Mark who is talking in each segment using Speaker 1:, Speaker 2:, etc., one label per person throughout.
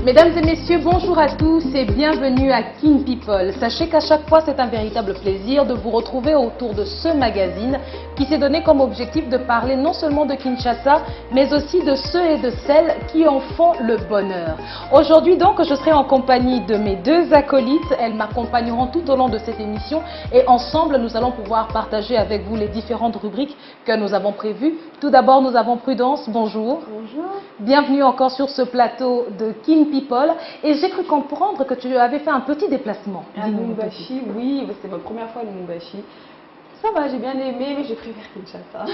Speaker 1: Mesdames et messieurs, bonjour à tous et bienvenue à Kin People. Sachez qu'à chaque fois, c'est un véritable plaisir de vous retrouver autour de ce magazine qui s'est donné comme objectif de parler non seulement de Kinshasa, mais aussi de ceux et de celles qui en font le bonheur. Aujourd'hui donc, je serai en compagnie de mes deux acolytes. Elles m'accompagneront tout au long de cette émission et ensemble, nous allons pouvoir partager avec vous les différentes rubriques que nous avons prévues. Tout d'abord, nous avons Prudence. Bonjour.
Speaker 2: Bonjour.
Speaker 1: Bienvenue encore sur ce plateau de Kin People. Et j'ai cru comprendre que tu avais fait un petit déplacement.
Speaker 2: À Lubumbashi, oui, c'est ma première fois à Lubumbashi. Ça va, j'ai bien aimé, mais j'ai préféré Kinshasa.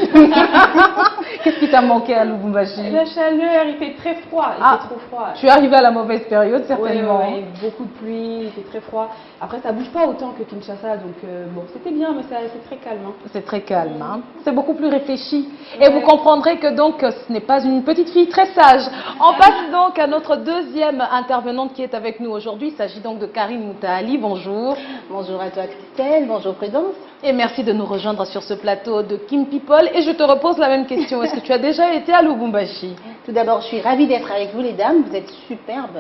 Speaker 1: Qu'est-ce qui t'a manqué à Lubumbashi?
Speaker 2: La chaleur, il fait très froid, il fait trop froid.
Speaker 1: Tu es arrivé à la mauvaise période, certainement.
Speaker 2: Oui, beaucoup de pluie, il fait très froid. Après, ça bouge pas autant que Kinshasa, donc bon, c'était bien, mais c'est très calme. Hein.
Speaker 1: C'est très calme, hein. C'est beaucoup plus réfléchi. Et vous comprendrez que donc ce n'est pas une petite fille très sage. On passe donc à notre deuxième intervenante qui est avec nous aujourd'hui. Il s'agit donc de Karine Moutaali. Bonjour.
Speaker 3: Bonjour à toi Christelle, bonjour Prudence.
Speaker 1: Et merci de nous rejoindre sur ce plateau de Kin People. Et je te repose la même question. Est-ce que tu as déjà été à Lubumbashi?
Speaker 3: Tout d'abord, je suis ravie d'être avec vous les dames. Vous êtes superbes.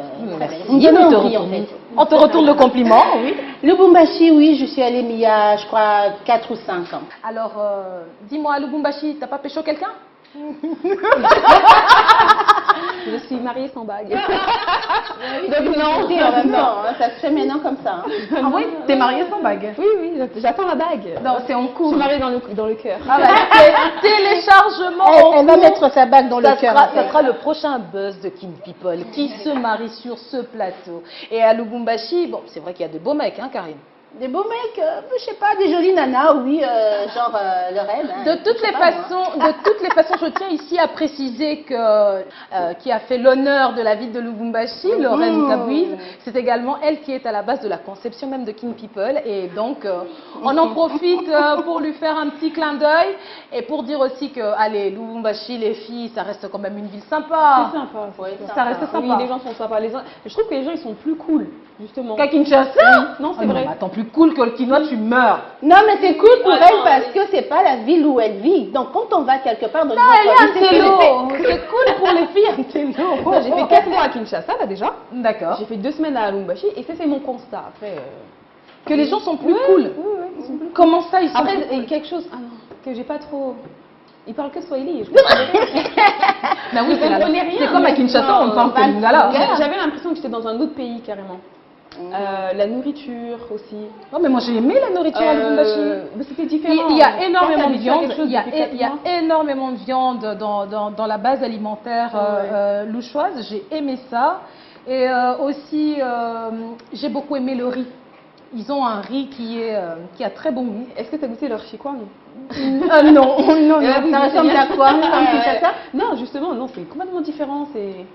Speaker 1: On te retourne le compliment. Oui.
Speaker 3: Lubumbashi, oui, je suis allée il y a, je crois, 4 ou 5 ans.
Speaker 1: Alors, dis-moi, à Lubumbashi, t'as pas pécho quelqu'un?
Speaker 2: Je suis mariée sans bague.
Speaker 3: Donc non, en même temps, hein, ça se fait maintenant comme ça. Hein.
Speaker 1: Ah oui, t'es mariée sans bague?
Speaker 2: Oui, oui, j'attends la bague.
Speaker 1: Non, c'est en cours.
Speaker 2: Je suis mariée dans le cœur.
Speaker 1: Ah bah, téléchargement.
Speaker 3: Elle va mettre sa bague dans le cœur.
Speaker 1: Ça sera le prochain buzz de Kin People qui se marie sur ce plateau. Et à Lubumbashi, bon, c'est vrai qu'il y a de beaux mecs, hein, Karine?
Speaker 3: Des beaux mecs, je sais pas, des jolies nanas, oui, genre Lorraine. Hein,
Speaker 1: de toutes les façons, je tiens ici à préciser que qui a fait l'honneur de la ville de Lubumbashi, Lorraine Kabouive, c'est également elle qui est à la base de la conception même de Kin People. Et donc, on en profite pour lui faire un petit clin d'œil et pour dire aussi que, allez, Lubumbashi, les filles, ça reste quand même une ville sympa.
Speaker 2: C'est sympa.
Speaker 3: Ouais,
Speaker 1: ça reste sympa.
Speaker 2: Oui, les gens sont sympas. Je trouve que les gens, ils sont plus cool, justement.
Speaker 1: Qu'à Kinshasa?
Speaker 2: Oui. Non, c'est vrai.
Speaker 1: Non, attends, plus cool que le Kinois, tu meurs.
Speaker 3: Non, mais c'est cool pour elle parce que c'est pas la ville où elle vit. Donc, quand on va quelque part dans une
Speaker 1: elle est
Speaker 3: autre ville,
Speaker 1: c'est cool pour les filles, un télo.
Speaker 2: J'ai fait 4 mois à Kinshasa, là, déjà.
Speaker 1: D'accord.
Speaker 2: J'ai fait 2 semaines à Lubumbashi et ça, c'est mon constat. Après,
Speaker 1: que les gens sont plus cool.
Speaker 2: Oui, ils sont plus
Speaker 1: Comment ça, ils sont
Speaker 2: Après,
Speaker 1: plus cool?
Speaker 2: quelque chose que j'ai pas trop... Ils parlent que Swahili.
Speaker 1: Ben oui, c'est comme à Kinshasa, on parle que Lingala.
Speaker 2: J'avais l'impression que j'étais dans un autre pays, carrément. La nourriture aussi.
Speaker 1: Non, mais moi j'ai aimé la nourriture à Lubumbashi.
Speaker 2: Mais c'était différent.
Speaker 1: Il y a énormément de viande.
Speaker 2: Il
Speaker 1: y a énormément de viande dans la base alimentaire louchoise. J'ai aimé ça. Et aussi, j'ai beaucoup aimé le riz. Ils ont un riz qui a très bon goût.
Speaker 2: Est-ce que tu as goûté leur chikwang?
Speaker 1: Non.
Speaker 3: ça ressemble à quoi?
Speaker 2: Non, justement, non, c'est complètement différent. C'est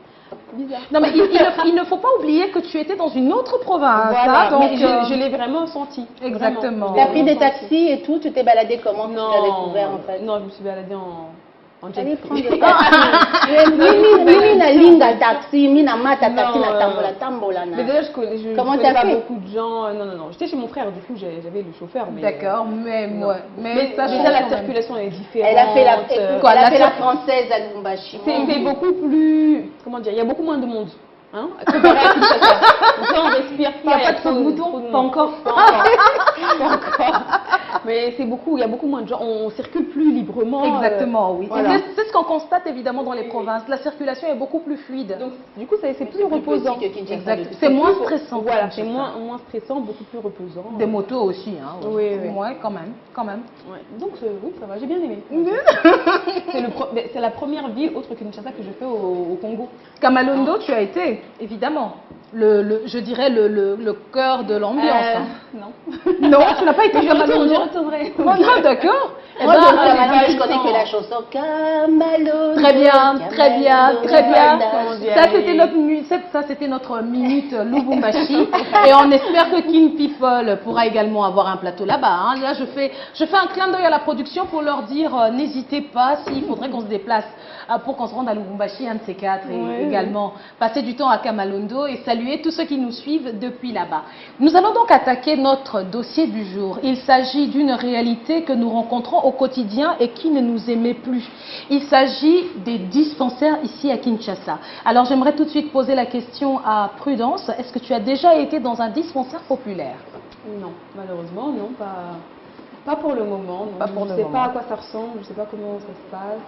Speaker 2: bizarre.
Speaker 1: Non, mais il ne faut pas oublier que tu étais dans une autre province.
Speaker 2: Voilà,
Speaker 1: hein, donc
Speaker 2: mais je l'ai vraiment senti.
Speaker 1: Exactement.
Speaker 3: Tu as pris des taxis et tout, tu t'es baladé comment?
Speaker 2: Non,
Speaker 3: tu l'as découvert en fait?
Speaker 2: Non, je me suis baladée en jet
Speaker 3: Allez
Speaker 2: ski.
Speaker 3: prendre le linga taxi, mina mata taxi na tambola na.
Speaker 2: Mais déjà, je
Speaker 3: Comment
Speaker 2: connais
Speaker 3: t'as
Speaker 2: pas
Speaker 3: fait?
Speaker 2: beaucoup de gens. Non. J'étais chez mon frère, du coup, j'avais le chauffeur.
Speaker 1: D'accord, mais ça
Speaker 2: déjà, la circulation est différente.
Speaker 3: Elle a fait la française à Lubumbashi.
Speaker 2: C'est beaucoup plus... Comment dire? Il y a beaucoup moins de monde. Hein, comparé à Kinshasa. Donc là, on respire pas.
Speaker 1: Il n'y a pas de faux moutons? Pas encore.
Speaker 2: Mais il y a beaucoup moins de gens. On circule plus librement.
Speaker 1: Exactement, oui.
Speaker 2: Voilà.
Speaker 1: C'est ce qu'on constate évidemment dans les provinces. La circulation est beaucoup plus fluide.
Speaker 2: Donc, du coup, c'est plus reposant.
Speaker 1: Exact. C'est moins stressant.
Speaker 2: Voilà, c'est moins stressant, beaucoup plus reposant.
Speaker 1: Des motos aussi, hein.
Speaker 2: Oui.
Speaker 1: Ouais, quand même.
Speaker 2: Ouais. Donc, oui, ça va, j'ai bien aimé. C'est la première ville autre que Kinshasa que je fais au Congo.
Speaker 1: Kamalondo, tu as été, évidemment. je dirais, le cœur de l'ambiance.
Speaker 2: Non.
Speaker 1: Non, tu n'as pas été Kamalondo.
Speaker 2: Je retournerai.
Speaker 1: Oh, non, d'accord. Eh
Speaker 3: Moi,
Speaker 1: ben,
Speaker 3: de Kamalondo, je connais que la chanson Kamalondo.
Speaker 1: Très bien, très bien, très bien.
Speaker 2: Kamalondo.
Speaker 1: Ça, c'était notre minute, notre minute Lubumbashi. Et on espère que King People pourra également avoir un plateau là-bas. Hein. Là, je fais un clin d'œil à la production pour leur dire, n'hésitez pas, s'il faudrait qu'on se déplace pour qu'on se rende à Lubumbashi, un de ces quatre, et également passer du temps à Kamalondo et saluer tous ceux qui nous suivent depuis là-bas. Nous allons donc attaquer notre dossier du jour. Il s'agit d'une réalité que nous rencontrons au quotidien et qui ne nous émet plus. Il s'agit des dispensaires ici à Kinshasa. Alors j'aimerais tout de suite poser la question à Prudence. Est-ce que tu as déjà été dans un dispensaire populaire?
Speaker 2: Non, malheureusement, non, pas pour le moment. Non. Je ne sais pas à quoi ça ressemble, je ne sais pas comment ça se passe.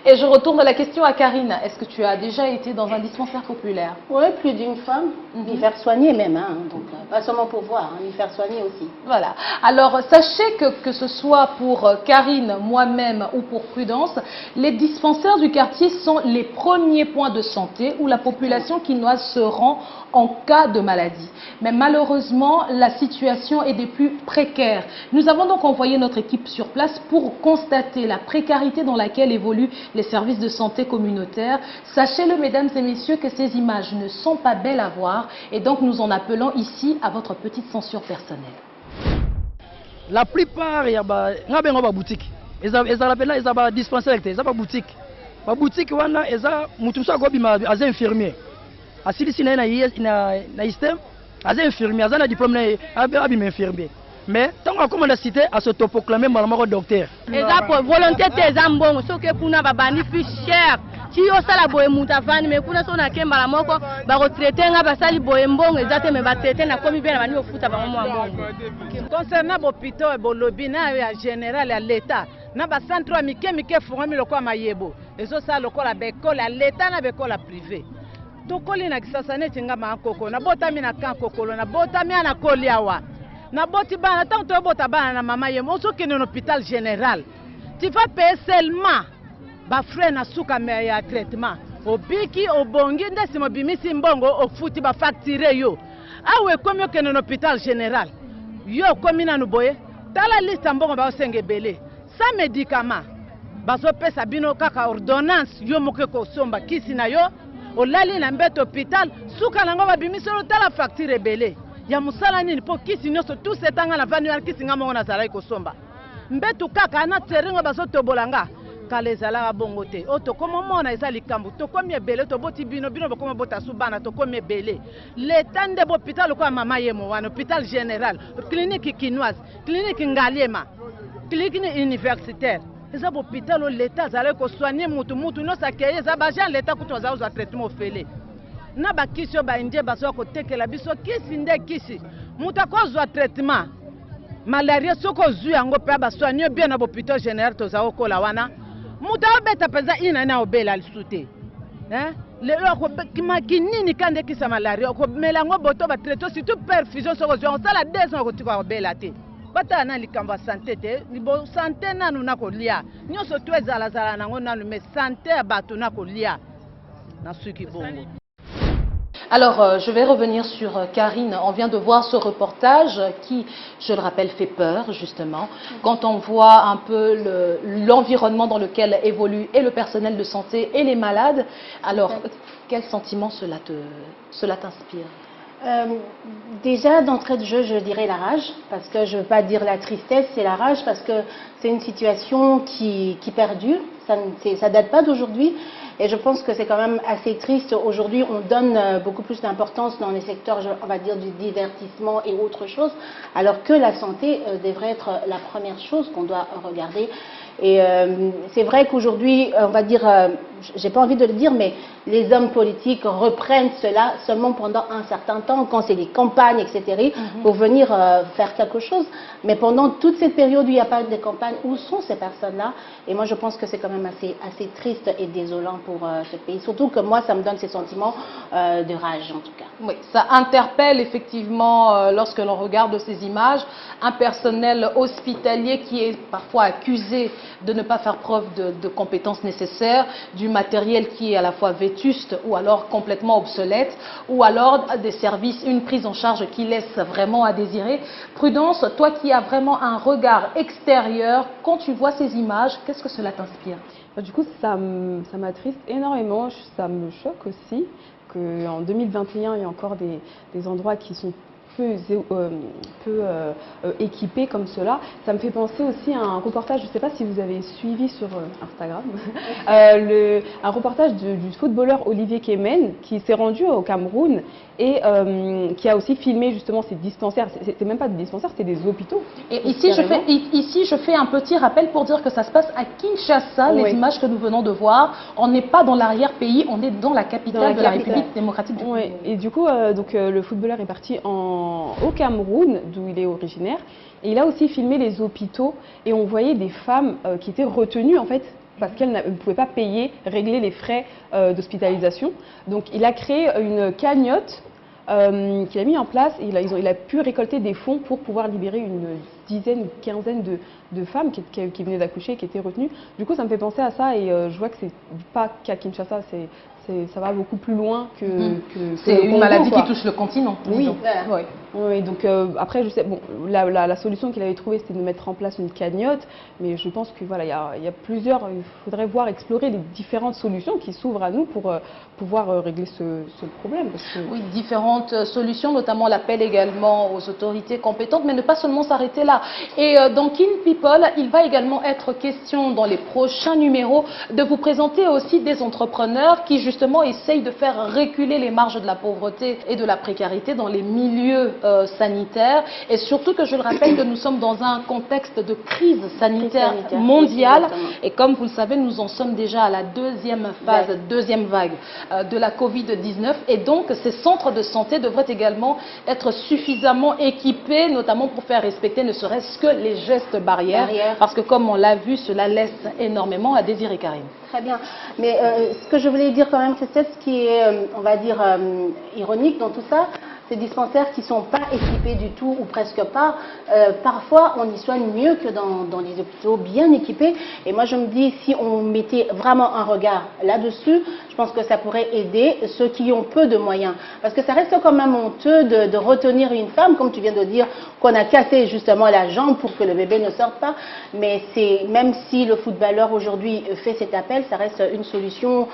Speaker 1: Et je retourne la question à Karine. Est-ce que tu as déjà été dans un dispensaire populaire?
Speaker 3: Oui, plus d'une fois. M'y faire soigner même. Hein. Donc, pas seulement pour voir, m'y faire soigner aussi.
Speaker 1: Voilà. Alors, sachez que ce soit pour Karine, moi-même ou pour Prudence, les dispensaires du quartier sont les premiers points de santé où la population quinoise se rend en cas de maladie. Mais malheureusement, la situation est des plus précaires. Nous avons donc envoyé notre équipe sur place pour constater la précarité dans laquelle évoluent les services de santé communautaires. Sachez-le, mesdames et messieurs, que ces images ne sont pas belles à voir et donc nous en appelons ici à votre petite censure personnelle.
Speaker 4: La plupart, il y a des boutiques. Ils ont dispensaires, ils ont des boutiques. Les boutiques, ils ont des infirmiers. Asili sina na système aza infirmier aza na diplôme na abi infirmier mais tant qu'on commence à citer à se proclamer malama docteur
Speaker 5: eza pour volonté te eza mbongo soki kuna babandi plus cher ti osala boye mutu avandi mais kuna so nakembala moko bakotraite nga basali boye mbongo eza te me batraite na komi bien na bandi kofuta bango mwa mbongo.
Speaker 6: Concernant bopito bolobi na ya général ya l'état na bacentre ya mike fongami lokola mayebo ezosala lokola bekola ya l'état na bekola privé. Tokoli na kisasa neti nga makoko na botami na kan kokolo na botami na koliawa na boti bana tant to bota bana na mama yemo soki na hôpital général tu vas payer seulement ba frais na suka me ya traitement obiki obongi ndesi mobimisi mbongo ofuti ba facturer yo awe komi ke na hôpital général yo komi na nuboye tala liste mbongo ba osenge belé sans médicament bazo pesa bino kaka ordonnance yo moke ko somba kisi na yo olali na mbeto hôpital suka nango babimisolo tala facture ebele ya musala nini po kisi nyonso tout setanga na vanu ya kisi nga mongo na zalai kosomba mbeto kaka na teringo bazotobolanga kala ezalaka bongo te o tokoma mona eza likambo tokomi ebele toboti bino bokoma bota subana tokomi ebele leta nde hôpital kwa mama yemo wana hôpital général clinique quinoise clinique ngaliema clinique universitaire. Les hôpitaux l'État allait soigner mutu non ça que les agents l'État kutu za traitement ofele na ba kisio ba indie baso ko tekela biso kisi nde kisi mutu ko zo traitement malaria soko zu yango pe ba soigner bien na hôpital général to za ko la wana mutu obeta peza ina na obela lisute hein le ko makinini kande kisa malaria ko melango boto ba traiter surtout perfusion soko zo on sala 2 ans ko tika obela te bata na likambo santé te libo santé nanu na kolia nyonso to ezala zala nango nanu mais santé ya bato na kolia na suki bongo.
Speaker 1: Alors, je vais revenir sur Karine. On vient de voir ce reportage qui, je le rappelle, fait peur, justement. Quand on voit un peu l'environnement dans lequel évolue et le personnel de santé et les malades, alors, quel sentiment cela t'inspire?
Speaker 3: Déjà, d'entrée de jeu, je dirais la rage, parce que je ne veux pas dire la tristesse, c'est la rage, parce que c'est une situation qui perdure, ça ne date pas d'aujourd'hui, et je pense que c'est quand même assez triste. Aujourd'hui, on donne beaucoup plus d'importance dans les secteurs, on va dire, du divertissement et autre chose, alors que la santé devrait être la première chose qu'on doit regarder. Et c'est vrai qu'aujourd'hui, on va dire, j'ai pas envie de le dire, mais les hommes politiques reprennent cela seulement pendant un certain temps, quand c'est des campagnes, etc., pour venir faire quelque chose. Mais pendant toute cette période où il n'y a pas de campagne, où sont ces personnes-là? Et moi, je pense que c'est quand même assez triste et désolant pour ce pays. Surtout que moi, ça me donne ces sentiments de rage, en tout cas.
Speaker 1: Oui, ça interpelle effectivement lorsque l'on regarde ces images, un personnel hospitalier qui est parfois accusé de ne pas faire preuve de compétences nécessaires, du matériel qui est à la fois vétuste ou alors complètement obsolète, ou alors des services, une prise en charge qui laisse vraiment à désirer. Prudence, toi qui as vraiment un regard extérieur, quand tu vois ces images, qu'est-ce que cela t'inspire?
Speaker 2: Du coup, ça m'attriste énormément, ça me choque aussi qu'en 2021, il y a encore des endroits qui sont peu équipés comme cela. Ça me fait penser aussi à un reportage, je ne sais pas si vous avez suivi sur Instagram, un reportage du footballeur Olivier Kemen qui s'est rendu au Cameroun et qui a aussi filmé justement ces dispensaires. C'est même pas des dispensaires, c'était des hôpitaux.
Speaker 1: Et ici je fais un petit rappel pour dire que ça se passe à Kinshasa, les images que nous venons de voir. On n'est pas dans l'arrière-pays, on est dans la capitale de la République démocratique du Congo.
Speaker 2: Et du coup, le footballeur est parti au Cameroun, d'où il est originaire, et il a aussi filmé les hôpitaux, et on voyait des femmes qui étaient retenues en fait parce qu'elles ne pouvaient pas régler les frais d'hospitalisation. Donc il a créé une cagnotte qu'il a mis en place, et il a pu récolter des fonds pour pouvoir libérer une dizaine, une quinzaine de femmes qui venaient d'accoucher, qui étaient retenues. Du coup, ça me fait penser à ça, et je vois que c'est pas qu'à Kinshasa, ça va beaucoup plus loin que
Speaker 1: c'est une maladie
Speaker 2: quoi.
Speaker 1: Qui touche le continent.
Speaker 2: Oui,
Speaker 3: Voilà.
Speaker 2: oui, donc après, je sais, bon, la solution qu'il avait trouvée, c'était de mettre en place une cagnotte, mais je pense que voilà, il y a plusieurs, il faudrait explorer les différentes solutions qui s'ouvrent à nous pour pouvoir régler ce problème. Parce que...
Speaker 1: Oui, différentes solutions, notamment l'appel également aux autorités compétentes, mais ne pas seulement s'arrêter là. Et dans Kin People, il va également être question dans les prochains numéros de vous présenter aussi des entrepreneurs qui justement essayent de faire reculer les marges de la pauvreté et de la précarité dans les milieux sanitaires, et surtout que je le rappelle que nous sommes dans un contexte de crise sanitaire mondiale, et comme vous le savez, nous en sommes déjà à la deuxième phase, deuxième vague de la Covid-19, et donc ces centres de santé devraient également être suffisamment équipés, notamment pour faire respecter ne serait-ce que les gestes barrières, parce que comme on l'a vu, cela laisse énormément à désirer, Karine.
Speaker 3: Très bien, mais ce que je voulais dire quand même, c'est ce qui est, on va dire, ironique dans tout ça. Ces dispensaires qui ne sont pas équipés du tout ou presque pas, parfois on y soigne mieux que dans les hôpitaux bien équipés. Et moi je me dis, si on mettait vraiment un regard là-dessus, je pense que ça pourrait aider ceux qui ont peu de moyens. Parce que ça reste quand même honteux de retenir une femme, comme tu viens de dire, qu'on a cassé justement la jambe pour que le bébé ne sorte pas. Mais même si le footballeur aujourd'hui fait cet appel, ça reste une solution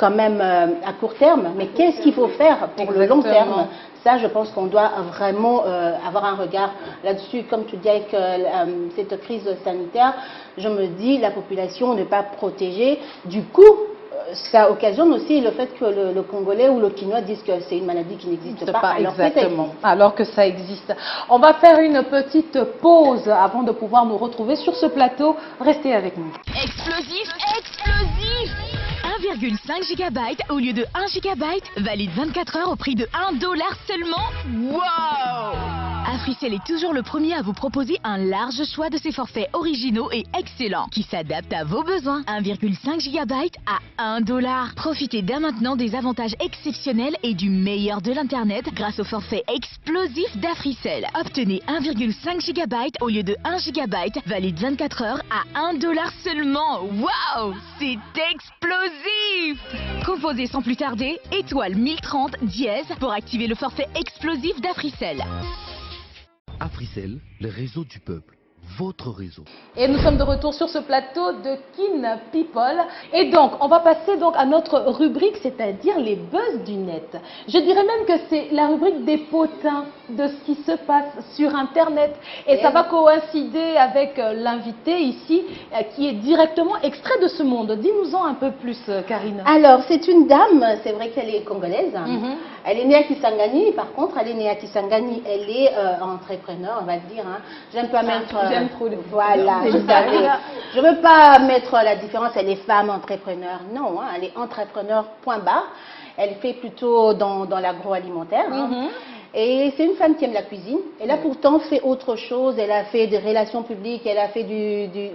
Speaker 3: quand même à court terme. Mais qu'est-ce qu'il faut faire pour le long terme ? Ça, je pense qu'on doit vraiment avoir un regard là-dessus. Comme tu dis avec cette crise sanitaire, je me dis la population n'est pas protégée. Du coup, ça occasionne aussi le fait que le Congolais ou le Quinois disent que c'est une maladie qui n'existe pas.
Speaker 1: Alors que ça existe. On va faire une petite pause avant de pouvoir nous retrouver sur ce plateau. Restez avec nous.
Speaker 7: Explosif, explosif 1,5 GB au lieu de 1 GB, valide 24 heures au prix de $1 seulement. Wow! Africell est toujours le premier à vous proposer un large choix de ses forfaits originaux et excellents qui s'adaptent à vos besoins. 1,5 GB à $1. Profitez dès maintenant des avantages exceptionnels et du meilleur de l'internet grâce au forfait explosif d'Africell. Obtenez 1,5 GB au lieu de 1 GB, valide 24 heures à $1 seulement. Waouh! C'est explosif! Composez sans plus tarder étoile 1030 dièse pour activer le forfait explosif d'Africell.
Speaker 8: Africell, le réseau du peuple, votre réseau.
Speaker 1: Et nous sommes de retour sur ce plateau de Kin People. Et donc, on va passer donc à notre rubrique, c'est-à-dire les buzz du net. Je dirais même que c'est la rubrique des potins de ce qui se passe sur Internet. Et ça va coïncider avec l'invité ici, qui est directement extrait de ce monde. Dis-nous-en un peu plus, Karine.
Speaker 3: Alors, c'est une dame, c'est vrai qu'elle est congolaise. Elle est née à Kisangani, par contre, elle est née à Kisangani, elle est entrepreneur, on va le dire. J'aime pas mettre...
Speaker 2: J'aime trop les
Speaker 3: Voilà, je veux pas mettre la différence, elle est femme entrepreneur. Non, elle est entrepreneur, point barre. Elle fait plutôt dans l'agroalimentaire. Et c'est une femme qui aime la cuisine. Elle a pourtant fait autre chose. Elle a fait des relations publiques, elle a fait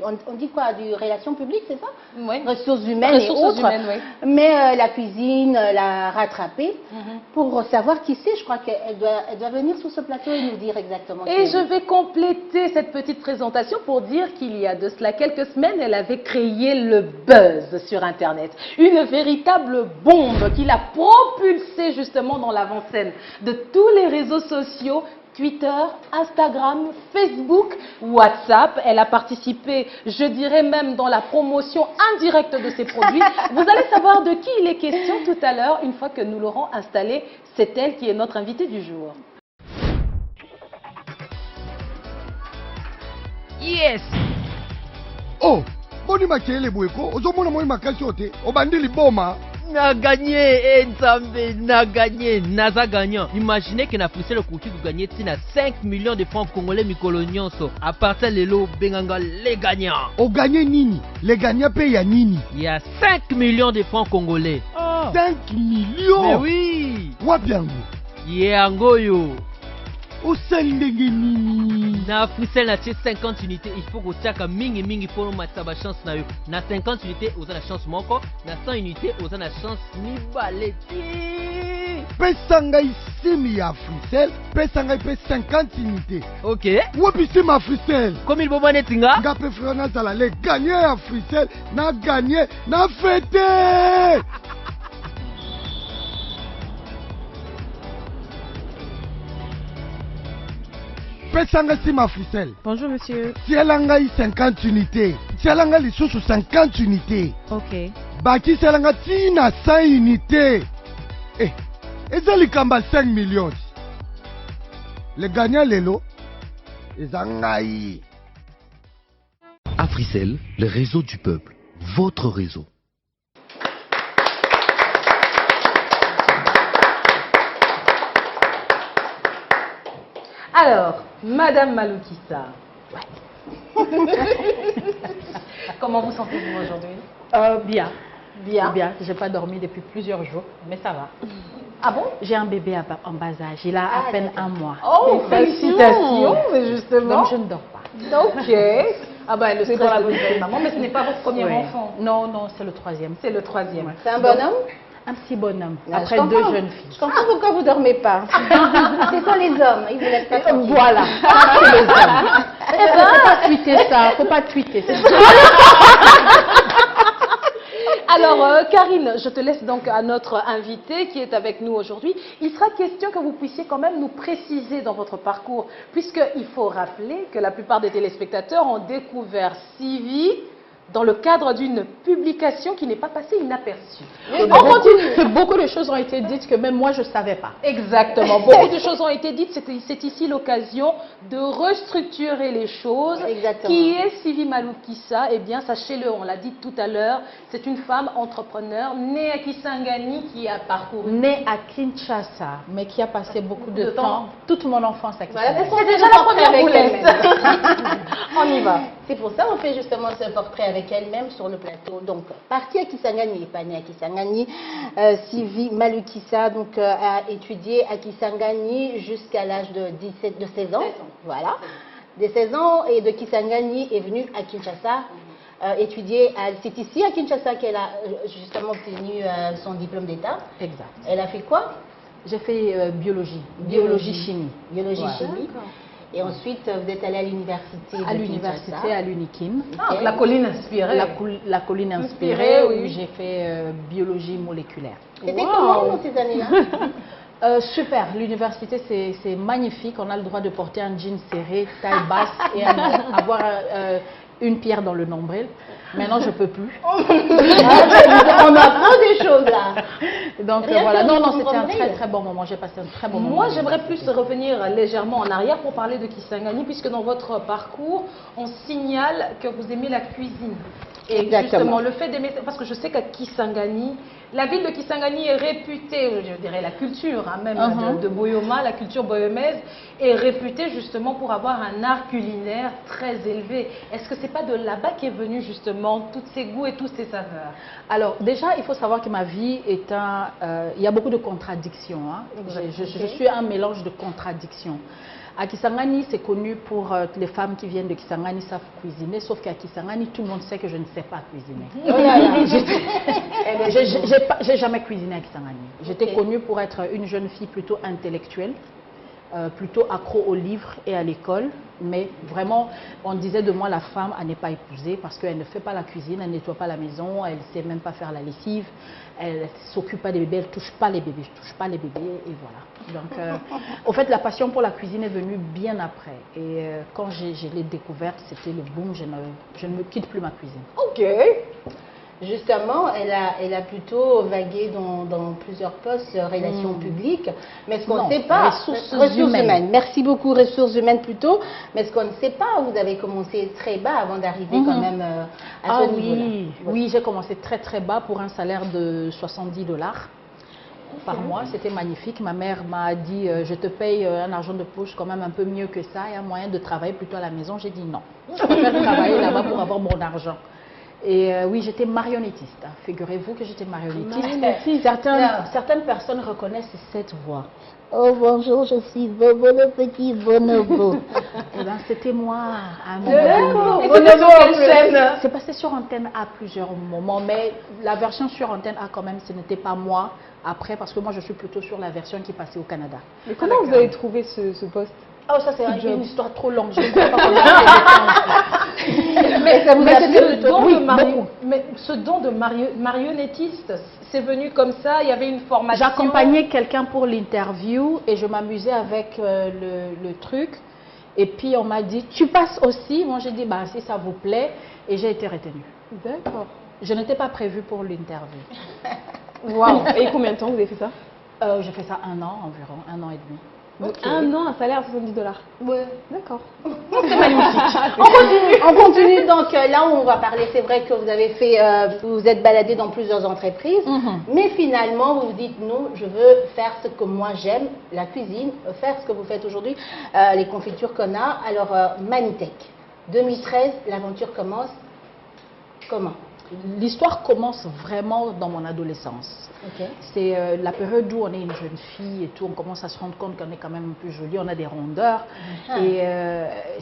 Speaker 3: on dit quoi, du relations publiques, c'est ça?
Speaker 1: Oui.
Speaker 3: Ressources humaines et autres.
Speaker 1: Humaines, oui.
Speaker 3: Mais la cuisine l'a rattrapée. Pour savoir qui c'est, je crois qu'elle doit venir sur ce plateau et nous dire exactement qui
Speaker 1: Et
Speaker 3: elle
Speaker 1: je
Speaker 3: est.
Speaker 1: vais compléter cette petite présentation pour dire qu'il y a de cela quelques semaines, elle avait créé le buzz sur Internet. Une véritable bombe qui l'a propulsée justement dans l'avant-scène de tous les réseaux sociaux. Twitter, Instagram, Facebook, WhatsApp. Elle a participé, je dirais même, dans la promotion indirecte de ses produits. Vous allez savoir de qui il est question tout à l'heure, une fois que nous l'aurons installée. C'est elle qui est notre invitée du jour.
Speaker 9: Yes!
Speaker 10: Oh, boni makele bweko, ozomona moi makasi ote, obandi liboma.
Speaker 9: Na gagné, Nzambe, na gagné, naza gagnant. Imaginez que na poussé le coutu de gagner 5 millions de francs congolais mikolonionso. À partir de l'eau, benganga les gagnants.
Speaker 10: O gagné nini, les gagnants payent à nini.
Speaker 9: Il y a 5 millions de francs congolais.
Speaker 10: 5 millions.
Speaker 9: Mais oui!
Speaker 10: Wapiango.
Speaker 9: Yangoyo.
Speaker 10: O sendenge nini.
Speaker 9: Na Africell na 50 unités, il faut que tu mingi mingi pour matcha ba chance na yo. Na 50 unités, vous avez la chance moko, na 100 unités, vous avez la chance ni baleti.
Speaker 10: Pesanga isimi ya Africell, pesanga ipe 50 unités.
Speaker 9: OK.
Speaker 10: Wapi sima Africell.
Speaker 9: Comme il boba netinga?
Speaker 10: Nga pe frana zala le gagné Africell, na gagné, na fêté. Pesanga sima Africell.
Speaker 11: Bonjour monsieur.
Speaker 10: Si elle a 50 unités, si elle a les sous 50 unités,
Speaker 11: Ok.
Speaker 10: baki si elle a 100 unités, et ça les 5 millions. Les gagnants les lots, ils ont gagné.
Speaker 8: Africell, le réseau du peuple, votre réseau.
Speaker 1: Alors, Madame Maloukissa. Comment vous sentez-vous aujourd'hui?
Speaker 11: Bien.
Speaker 1: Bien.
Speaker 11: Bien. J'ai pas dormi depuis plusieurs jours, mais ça va.
Speaker 1: Ah bon?
Speaker 11: J'ai un bébé en bas âge. Il a à peine un mois.
Speaker 1: Oh, félicitations, mais justement.
Speaker 11: Donc je ne dors pas.
Speaker 1: Ok. Ah ben, le stress
Speaker 11: pour la
Speaker 1: de devenir maman, mais ce n'est pas votre premier
Speaker 11: Ouais.
Speaker 1: enfant.
Speaker 11: Non, non, c'est le troisième.
Speaker 1: C'est le troisième.
Speaker 11: Ouais.
Speaker 3: C'est un bonhomme?
Speaker 11: Un petit bonhomme.
Speaker 3: Ah,
Speaker 11: Après
Speaker 3: je
Speaker 11: 2
Speaker 3: comprends.
Speaker 11: jeunes filles.
Speaker 3: Je comprends pourquoi vous dormez pas. C'est ça les hommes, ils vous laissent pas tranquille.
Speaker 11: Voilà. C'est les hommes. Faut pas tweeter ça. Faut pas tweeter ça.
Speaker 1: Alors, Karine, je te laisse donc à notre invité qui est avec nous aujourd'hui. Il sera question que vous puissiez quand même nous préciser dans votre parcours, puisqu'il faut rappeler que la plupart des téléspectateurs ont découvert Sylvie dans le cadre d'une publication qui n'est pas passée inaperçue.
Speaker 11: Beaucoup de choses ont été dites que même moi je savais pas.
Speaker 1: Exactement. Beaucoup de choses ont été dites. C'est ici l'occasion de restructurer les choses.
Speaker 3: Exactement.
Speaker 1: Qui est Sylvie Maloukissa? Eh bien, sachez-le, on l'a dit tout à l'heure, c'est une femme entrepreneur née à Kisangani qui a parcouru.
Speaker 11: Née à Kinshasa, mais qui a passé beaucoup de temps, toute mon enfance à Kinshasa.
Speaker 3: Voilà,
Speaker 1: C'est déjà la première boulette. On y va.
Speaker 3: C'est pour ça qu'on fait justement ce portrait avec elle-même sur le plateau. Donc, partie à Kisangani, pas née à Kisangani, Sylvie Maloukissa donc, a étudié à Kisangani jusqu'à l'âge de 16 ans. Voilà. De 16 ans, et de Kisangani est venue à Kinshasa étudier. C'est ici à Kinshasa qu'elle a justement obtenu son diplôme d'État.
Speaker 11: Exact.
Speaker 3: Elle a fait quoi?
Speaker 11: J'ai fait biologie, biologie-chimie.
Speaker 3: Biologie-chimie. Et ensuite, vous êtes allé à l'université de
Speaker 11: À l'université,
Speaker 3: Kinshasa.
Speaker 11: à l'Unikim.
Speaker 1: Ah, la colline inspirée.
Speaker 11: La colline inspirée,
Speaker 1: Inspirée, oui.
Speaker 11: où j'ai fait biologie moléculaire.
Speaker 3: C'était comment dans ces années-là?
Speaker 11: Super, l'université c'est magnifique. On a le droit de porter un jean serré, taille basse et avoir une pierre dans le nombril. Maintenant, je peux plus.
Speaker 3: On apprend des choses là.
Speaker 11: Donc
Speaker 3: Rien
Speaker 11: voilà,
Speaker 3: que
Speaker 11: non,
Speaker 3: dans
Speaker 11: c'était un
Speaker 3: nombril.
Speaker 11: très bon moment. J'ai passé un très bon moment.
Speaker 1: Moi, j'aimerais plus revenir légèrement en arrière pour parler de Kisangani, puisque dans votre parcours, on signale que vous aimez la cuisine. Et
Speaker 3: Exactement.
Speaker 1: justement, le fait d'aimer, parce que je sais qu'à Kisangani, la ville de Kisangani est réputée, je dirais la culture, hein, même de Boyoma, la culture boyomaise, est réputée justement pour avoir un art culinaire très élevé. Est-ce que c'est pas de là-bas qu'est venue justement alimente tous ces goûts et toutes ces saveurs?
Speaker 11: Alors déjà, il faut savoir que ma vie est il y a beaucoup de contradictions. Hein. Je suis un mélange de contradictions. À Kisangani, c'est connu pour les femmes qui viennent de Kisangani savent cuisiner, sauf qu'à Kisangani, tout le monde sait que je ne sais pas cuisiner. J'ai jamais cuisiné à Kisangani. J'étais connue pour être une jeune fille plutôt intellectuelle, plutôt accro aux livres et à l'école. Mais vraiment, on disait de moi la femme à ne pas épouser parce qu'elle ne fait pas la cuisine, elle ne nettoie pas la maison, elle ne sait même pas faire la lessive, elle ne s'occupe pas des bébés, elle ne touche pas les bébés, je ne touche pas les bébés et voilà. Donc, au fait, la passion pour la cuisine est venue bien après. Et quand je l'ai découverte, c'était le boom, je ne me quitte plus ma cuisine.
Speaker 3: Ok. Justement, elle a plutôt vagué dans plusieurs postes, relations publiques, mais ce qu'on ne sait pas, ressources humaines. Merci beaucoup, ressources humaines plutôt, mais ce qu'on ne sait pas, vous avez commencé très bas avant d'arriver quand même à ce niveau-là.
Speaker 11: Oui, j'ai commencé très très bas pour un salaire de $70 par mois, c'était magnifique. Ma mère m'a dit, je te paye un argent de poche quand même un peu mieux que ça, il y a moyen de travailler plutôt à la maison. J'ai dit non, je préfère travailler là-bas pour avoir mon argent. Et oui, j'étais marionnettiste. Figurez-vous que j'étais marionnettiste. Certaines personnes reconnaissent cette voix.
Speaker 12: Oh bonjour, je suis Bobo le petit bonobo.
Speaker 11: Eh bien, c'était moi. C'est passé sur Antenne A plusieurs moments, mais la version sur Antenne A quand même, ce n'était pas moi après, parce que moi je suis plutôt sur la version qui passait au Canada.
Speaker 2: Mais comment vous avez trouvé ce poste?
Speaker 11: Oh, ça c'est une histoire trop longue, je ne sais pas comment mais ça vous a plu le don de beaucoup.
Speaker 1: Mais ce don de marionnettiste, c'est venu comme ça, il y avait une formation?
Speaker 11: J'accompagnais quelqu'un pour l'interview et je m'amusais avec le truc. Et puis on m'a dit, tu passes aussi? Moi j'ai dit, bah, si ça vous plaît, et j'ai été retenue.
Speaker 2: D'accord.
Speaker 11: Je n'étais pas prévue pour l'interview.
Speaker 2: Waouh. Et combien de temps vous avez fait ça?
Speaker 11: J'ai fait ça 1 an environ, 1 an et demi.
Speaker 2: Donc 1 an, un salaire à $70.
Speaker 11: Ouais.
Speaker 2: D'accord.
Speaker 11: C'est magnifique.
Speaker 3: On continue. Donc là où on va parler, c'est vrai que vous avez fait, vous vous êtes baladé dans plusieurs entreprises, mais finalement vous vous dites non, je veux faire ce que moi j'aime, la cuisine, faire ce que vous faites aujourd'hui, les confitures qu'on a. Alors Manitech, 2013, l'aventure commence. Comment?
Speaker 11: L'histoire commence vraiment dans mon adolescence. C'est la période où on est une jeune fille et tout, on commence à se rendre compte qu'on est quand même un peu jolie, on a des rondeurs. Et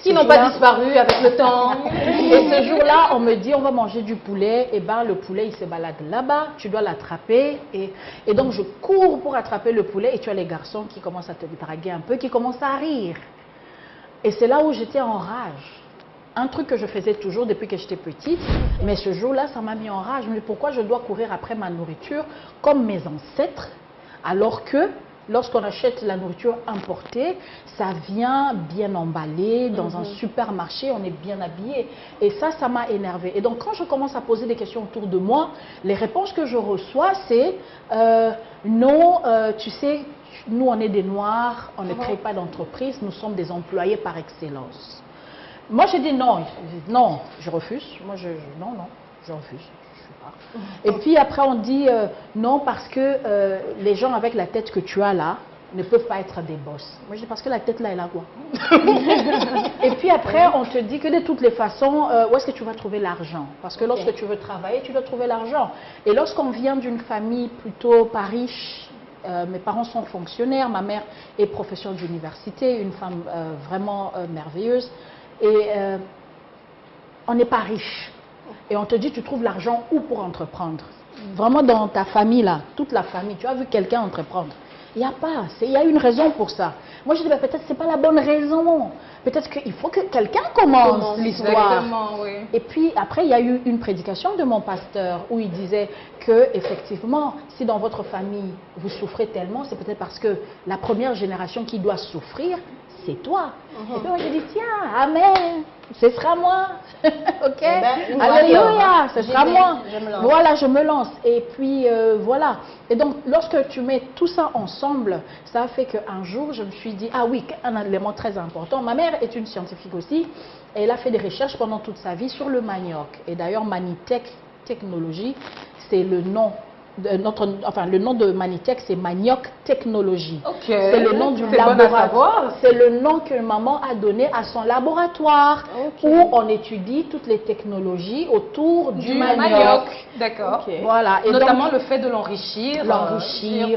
Speaker 1: qui n'ont pas disparu avec le temps.
Speaker 11: Et ce jour-là, on me dit on va manger du poulet. Et ben le poulet il se balade là-bas, tu dois l'attraper. Et donc je cours pour attraper le poulet et tu as les garçons qui commencent à te draguer un peu, qui commencent à rire. Et c'est là où j'étais en rage. Un truc que je faisais toujours depuis que j'étais petite, mais ce jour-là, ça m'a mis en rage. Mais pourquoi je dois courir après ma nourriture comme mes ancêtres, alors que lorsqu'on achète la nourriture importée, ça vient bien emballé dans un supermarché, on est bien habillé. Et ça m'a énervée. Et donc, quand je commence à poser des questions autour de moi, les réponses que je reçois, c'est non, tu sais, nous, on est des Noirs, on ne crée pas d'entreprise, nous sommes des employés par excellence. Moi, j'ai dit non, je refuse. Moi, non, je refuse. Je sais pas. Et puis après, on dit non parce que les gens avec la tête que tu as là ne peuvent pas être des boss. Moi, je dis parce que la tête là, elle a quoi? Et puis après, on te dit que de toutes les façons, où est-ce que tu vas trouver l'argent? Parce que lorsque tu veux travailler, tu dois trouver l'argent. Et lorsqu'on vient d'une famille plutôt pas riche, mes parents sont fonctionnaires, ma mère est professeure d'université, une femme vraiment merveilleuse. Et on n'est pas riche. Et on te dit, tu trouves l'argent où pour entreprendre? Vraiment dans ta famille là, toute la famille, tu as vu quelqu'un entreprendre? Il n'y a pas, il y a une raison pour ça. Moi je dis, peut-être que ce n'est pas la bonne raison. Peut-être qu'il faut que quelqu'un commence l'histoire.
Speaker 1: Oui.
Speaker 11: Et puis après, il y a eu une prédication de mon pasteur où il disait que effectivement, si dans votre famille vous souffrez tellement, c'est peut-être parce que la première génération qui doit souffrir, c'est toi. Et puis moi j'ai dit, tiens, amen, ce sera moi. Ok, alléluia, ce sera moi. Voilà, je me lance. Et puis voilà. Et donc, lorsque tu mets tout ça ensemble, ça a fait qu'un jour, je me suis dit, ah oui, un élément très important. Ma mère est une scientifique aussi. Et elle a fait des recherches pendant toute sa vie sur le manioc. Et d'ailleurs, Manitech Technologies, c'est le nom le nom de Manitech, c'est Manioc Technologie.
Speaker 1: Okay.
Speaker 11: C'est le nom du laboratoire. C'est le nom que maman a donné à son laboratoire où on étudie toutes les technologies autour du manioc.
Speaker 1: D'accord.
Speaker 11: Okay. Voilà. Et
Speaker 1: notamment
Speaker 11: donc,
Speaker 1: le fait de l'enrichir.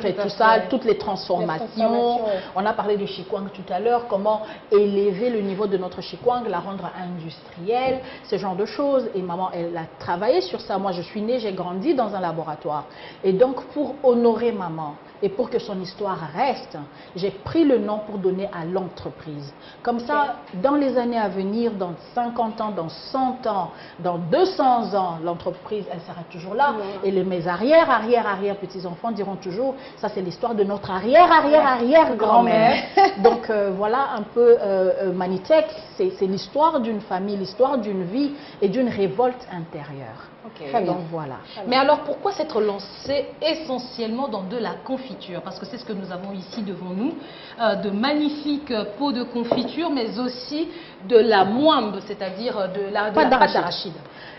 Speaker 11: Et tout ça, toutes les transformations. On a parlé du chikwang tout à l'heure, comment élever le niveau de notre chikwang, la rendre industrielle, ce genre de choses. Et maman, elle a travaillé sur ça. Moi, je suis née, j'ai grandi dans un laboratoire. Et donc, pour honorer maman et pour que son histoire reste, j'ai pris le nom pour donner à l'entreprise. Comme ça, dans les années à venir, dans 50 ans, dans 100 ans, dans 200 ans, l'entreprise, elle sera toujours là. Et mes arrière petits-enfants diront toujours, ça c'est l'histoire de notre arrière-grand-mère. Donc voilà un peu Manitech, c'est l'histoire d'une famille, l'histoire d'une vie et d'une révolte intérieure.
Speaker 1: Okay.
Speaker 11: Donc voilà.
Speaker 1: Mais alors pourquoi s'être lancé essentiellement dans de la confiture? Parce que c'est ce que nous avons ici devant nous, de magnifiques pots de confiture, mais aussi de la moimbe, c'est-à-dire de la pâte d'arachide.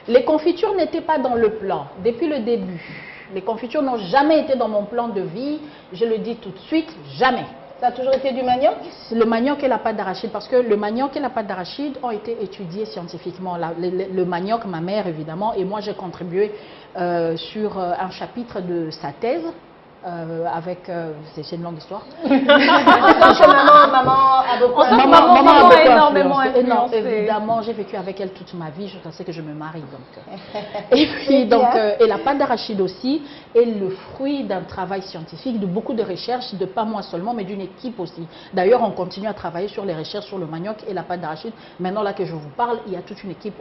Speaker 11: Les confitures n'étaient pas dans le plan depuis le début. Les confitures n'ont jamais été dans mon plan de vie, je le dis tout de suite, jamais.
Speaker 3: Ça a toujours été du manioc?
Speaker 11: Le manioc et la pâte d'arachide, parce que le manioc et la pâte d'arachide ont été étudiés scientifiquement. Le manioc, ma mère évidemment, et moi j'ai contribué sur un chapitre de sa thèse. C'est une longue histoire.
Speaker 3: maman a beaucoup
Speaker 11: énormément influencé. Évidemment, j'ai vécu avec elle toute ma vie. Je sais que je me marie. Et puis, et la pâte d'arachide aussi est le fruit d'un travail scientifique, de beaucoup de recherches, de pas moi seulement, mais d'une équipe aussi. D'ailleurs, on continue à travailler sur les recherches sur le manioc et la pâte d'arachide. Maintenant, là que je vous parle, il y a toute une équipe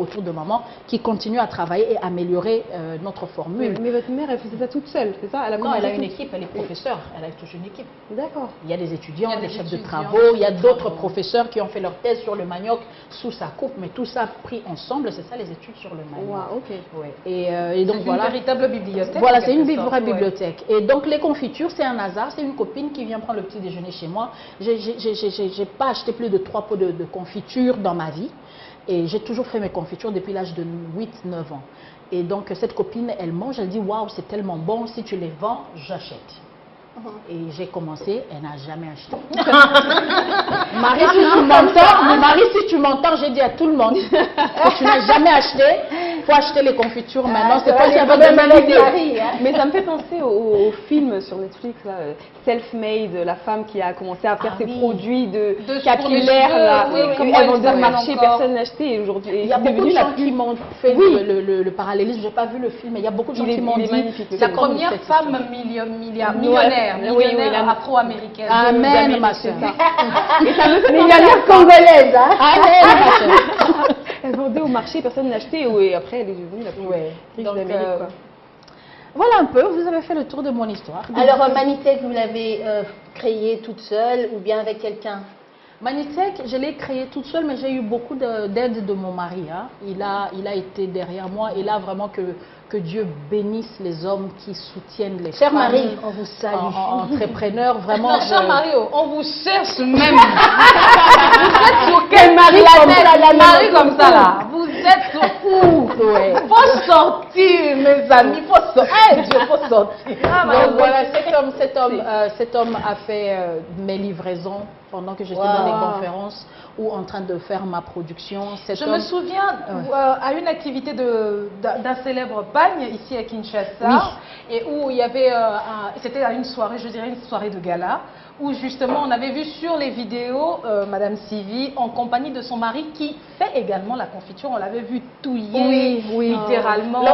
Speaker 11: autour de maman qui continue à travailler et améliorer notre formule.
Speaker 2: Mais votre mère, elle faisait ça toute seule, c'est ça?
Speaker 11: Non, elle a une équipe, elle est professeure, elle a toute une équipe.
Speaker 2: D'accord.
Speaker 11: Il y a des étudiants, des chefs de travaux, il y a d'autres professeurs qui ont fait leur thèse sur le manioc sous sa coupe, mais tout ça pris ensemble, c'est ça les études sur le manioc.
Speaker 2: Wow, ok.
Speaker 11: Ouais. Et donc voilà.
Speaker 1: C'est une véritable bibliothèque.
Speaker 11: Voilà, c'est une vraie bibliothèque. Et donc les confitures, c'est un hasard, c'est une copine qui vient prendre le petit déjeuner chez moi. J'ai pas acheté plus de 3 pots de confiture dans ma vie. Et j'ai toujours fait mes confitures depuis l'âge de 8-9 ans. Et donc cette copine, elle mange, elle dit « Waouh, c'est tellement bon, si tu les vends, j'achète ». Et j'ai commencé, elle n'a jamais acheté. Marie, si tu m'entends, j'ai dit à tout le monde que tu n'as jamais acheté, il faut acheter les confitures maintenant. C'est pas si avec
Speaker 2: de Mais ça me fait penser au film sur Netflix, Self-Made, la femme qui a commencé à faire ses produits de capillaires. Elles vont dire marché, personne n'a acheté. Aujourd'hui,
Speaker 11: il y a beaucoup de gens qui m'ont fait le parallélisme. Je n'ai pas vu le film, mais il y a beaucoup de gens qui m'ont dit
Speaker 1: la première femme millionnaire afro-américaine.
Speaker 11: Amen, ma soeur.
Speaker 2: Et ça me fait
Speaker 3: millionnaire congolaise.
Speaker 11: Amen, ma soeur.
Speaker 2: Elle vendait au marché, personne n'a acheté. Et après, elle est devenue la plus riche d'Amérique.
Speaker 11: Voilà un peu, vous avez fait le tour de mon histoire.
Speaker 3: Alors, Manitech, vous l'avez créé toute seule ou bien avec quelqu'un?
Speaker 11: Manitech, je l'ai créé toute seule, mais j'ai eu beaucoup d'aide de mon mari. Hein. Il a été derrière moi et là vraiment que Dieu bénisse les hommes qui soutiennent les femmes.
Speaker 3: Cher Marie, on vous salue.
Speaker 11: Entrepreneurs, vraiment.
Speaker 1: Cher Marie, on vous cherche même.
Speaker 11: Vous êtes sur quel mari
Speaker 1: comme ça là? Vous êtes sur où? Faut sortir, mes amis. Faut sortir. Dieu, faut sortir.
Speaker 11: Donc voilà, cet homme a fait mes livraisons pendant que j'étais dans les conférences ou en train de faire ma production.
Speaker 1: Je me souviens à une activité d'un célèbre bagne ici à Kinshasa, et où il y avait, c'était à une soirée, je dirais une soirée de gala, où justement on avait vu sur les vidéos Madame Sylvie en compagnie de son mari qui fait également la confiture. On l'avait vu touiller littéralement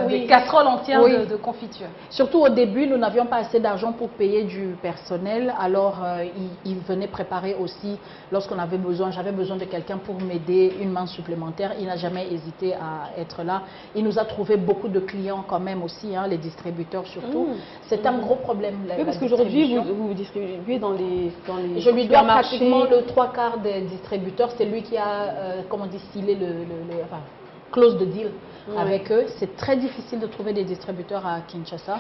Speaker 1: des casseroles entières de confiture.
Speaker 11: Surtout au début, nous n'avions pas assez d'argent pour payer du personnel, alors il venait préparer aussi lorsqu'on avait besoin. J'avais besoin de quelqu'un pour m'aider, une main supplémentaire. Il n'a jamais hésité à être là. Il nous a trouvé beaucoup de clients quand même aussi, hein, les distributeurs surtout. C'est un gros problème.
Speaker 2: Oui, parce qu'aujourd'hui, vous distribuez dans les
Speaker 11: je lui dois pratiquement le 3/4 des distributeurs. C'est lui qui a, comment on dit, scellé close de deal avec eux. C'est très difficile de trouver des distributeurs à Kinshasa.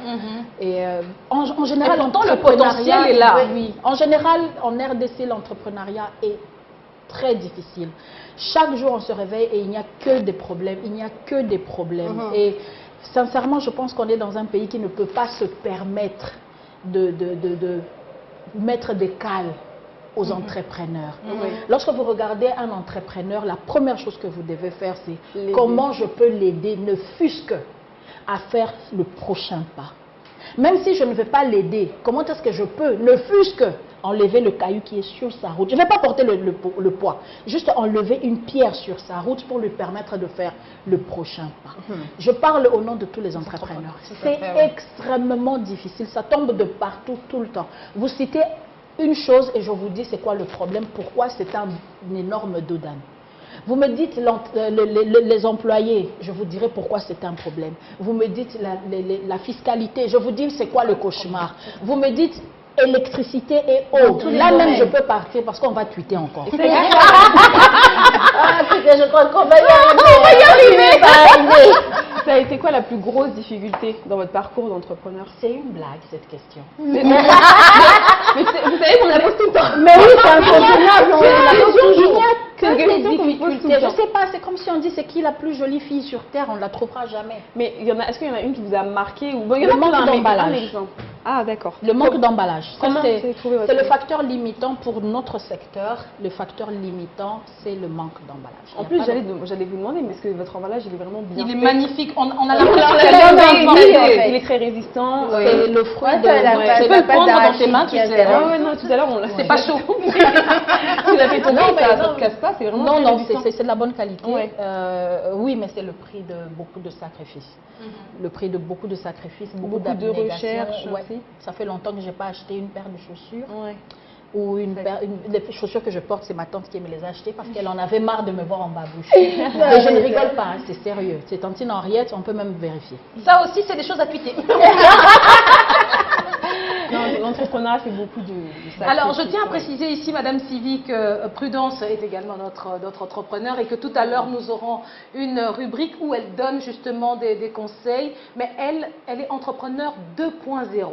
Speaker 11: Et en général,
Speaker 1: le potentiel est là.
Speaker 11: Oui. En général, en RDC, l'entrepreneuriat est très difficile. Chaque jour, on se réveille et il n'y a que des problèmes. Il n'y a que des problèmes. sincèrement, je pense qu'on est dans un pays qui ne peut pas se permettre de mettre des cales aux entrepreneurs. Lorsque vous regardez un entrepreneur, la première chose que vous devez faire, c'est comment je peux l'aider, ne fût-ce que à faire le prochain pas. Même si je ne vais pas l'aider, comment est-ce que je peux, ne fût-ce que enlever le caillou qui est sur sa route. Je ne vais pas porter le poids, juste enlever une pierre sur sa route pour lui permettre de faire le prochain pas. Je parle au nom de tous les entrepreneurs. C'est extrêmement difficile, ça tombe de partout, tout le temps. Vous citez une chose et je vous dis c'est quoi le problème, pourquoi c'est un énorme dos d'âne. Vous me dites les employés, je vous dirai pourquoi c'est un problème. Vous me dites la fiscalité, je vous dis c'est quoi le cauchemar. Vous me dites électricité et eau. Là même je peux partir parce qu'on va tweeter encore.
Speaker 3: Je crois qu'on va y arriver.
Speaker 2: Ça a été quoi la plus grosse difficulté dans votre parcours d'entrepreneur?
Speaker 11: C'est une blague cette question.
Speaker 2: Mais vous savez qu'on la pose tout le temps.
Speaker 11: Mais oui, c'est incontournable. On la pose toujours.
Speaker 2: Que
Speaker 11: des difficultés. Je sais pas, c'est comme si on dit c'est qui la plus jolie fille sur terre, on ne la trouvera jamais.
Speaker 2: Mais est-ce qu'il y en a une qui vous a marqué ou
Speaker 11: le manque d'emballage.
Speaker 2: Ah d'accord.
Speaker 11: Le manque d'emballage. C'est le
Speaker 2: le
Speaker 11: facteur limitant pour notre secteur. Le facteur limitant, c'est le manque d'emballage.
Speaker 2: En plus, j'allais vous demander, mais est-ce que votre emballage il est vraiment bien fait?
Speaker 1: Il est magnifique. On a
Speaker 2: il est très résistant.
Speaker 11: C'est le fruit de.
Speaker 1: Tu peux le prendre dans tes mains, tu sais.
Speaker 2: Non, tout à l'heure on l'a.
Speaker 1: C'est pas chaud.
Speaker 2: Tu l'as fait tomber, ça ne casse pas.
Speaker 11: Non, c'est de la bonne qualité. Oui, mais c'est le prix de beaucoup de sacrifices. Le prix de beaucoup de sacrifices, beaucoup
Speaker 2: de recherche.
Speaker 11: Ça fait longtemps que je n'ai pas acheté une paire de chaussures. Ou les chaussures que je porte, c'est ma tante qui me les a achetées parce qu'elle en avait marre de me voir en babouche. Et je ne rigole pas, c'est sérieux. C'est tantine Henriette, on peut même vérifier.
Speaker 1: Ça aussi, c'est des choses à tweeter.
Speaker 2: L'entrepreneuriat, c'est beaucoup de
Speaker 1: Alors, je tiens à préciser ici, Madame Sylvie, que Prudence est également notre entrepreneur et que tout à l'heure, nous aurons une rubrique où elle donne justement des conseils. Mais elle est entrepreneur 2.0.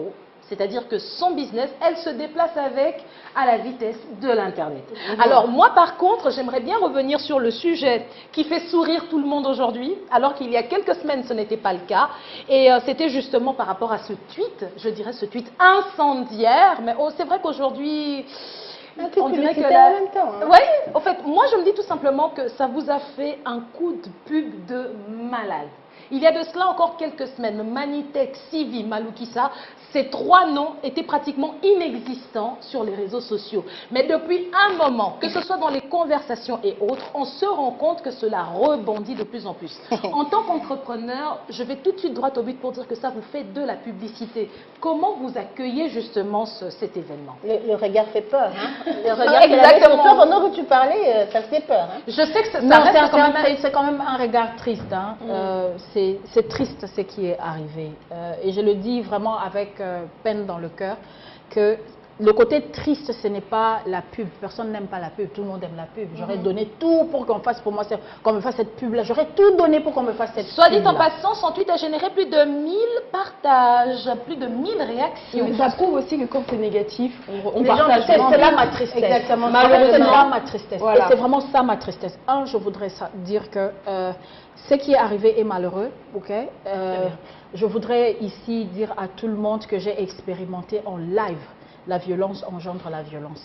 Speaker 1: C'est-à-dire que son business, elle se déplace avec à la vitesse de l'Internet. Alors moi, par contre, j'aimerais bien revenir sur le sujet qui fait sourire tout le monde aujourd'hui, alors qu'il y a quelques semaines, ce n'était pas le cas. Et c'était justement par rapport à ce tweet, je dirais ce tweet incendiaire. Mais c'est vrai qu'aujourd'hui, on dirait que
Speaker 3: en même temps.
Speaker 1: Oui, en fait, moi, je me dis tout simplement que ça vous a fait un coup de pub de malade. Il y a de cela encore quelques semaines, Manitech, Sivi, Malukisa, ces trois noms étaient pratiquement inexistants sur les réseaux sociaux. Mais depuis un moment, que ce soit dans les conversations et autres, on se rend compte que cela rebondit de plus en plus. En tant qu'entrepreneur, je vais tout de suite droit au but pour dire que ça vous fait de la publicité. Comment vous accueillez justement cet événement?
Speaker 3: Le regard fait peur. Hein? Le regard fait peur. Pendant que tu parlais, ça fait peur. Hein?
Speaker 1: Je sais que
Speaker 11: c'est quand même un regard triste. Hein? C'est triste ce qui est arrivé. Et je le dis vraiment avec peine dans le cœur, que le côté triste, ce n'est pas la pub. Personne n'aime pas la pub, tout le monde aime la pub. J'aurais donné tout pour qu'on fasse, qu'on me fasse cette pub-là. J'aurais tout donné pour qu'on me fasse cette pub-là.
Speaker 1: Soit dit en passant, son tweet a généré plus de 1000 partages, plus de 1000 réactions.
Speaker 2: Mais ça prouve aussi que quand c'est négatif, on partage.
Speaker 11: C'est là ma tristesse.
Speaker 3: Exactement.
Speaker 11: C'est là ma tristesse.
Speaker 2: Voilà.
Speaker 11: Et c'est vraiment ça ma tristesse. Je voudrais dire que ce qui est arrivé est malheureux. Okay? Je voudrais ici dire à tout le monde que j'ai expérimenté en live. La violence engendre la violence.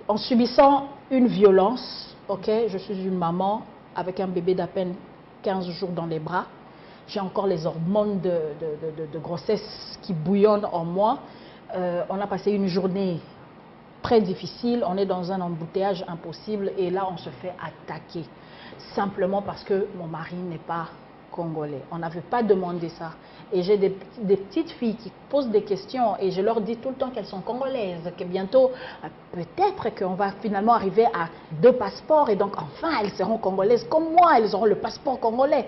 Speaker 11: En subissant une violence, je suis une maman avec un bébé d'à peine 15 jours dans les bras. J'ai encore les hormones de grossesse qui bouillonnent en moi. On a passé une journée très difficile. On est dans un embouteillage impossible et là, on se fait attaquer. Simplement parce que mon mari n'est pas congolais. On n'avait pas demandé ça. Et j'ai des petites filles qui posent des questions et je leur dis tout le temps qu'elles sont congolaises, que bientôt, peut-être qu'on va finalement arriver à 2 passeports et donc enfin elles seront congolaises comme moi, elles auront le passeport congolais.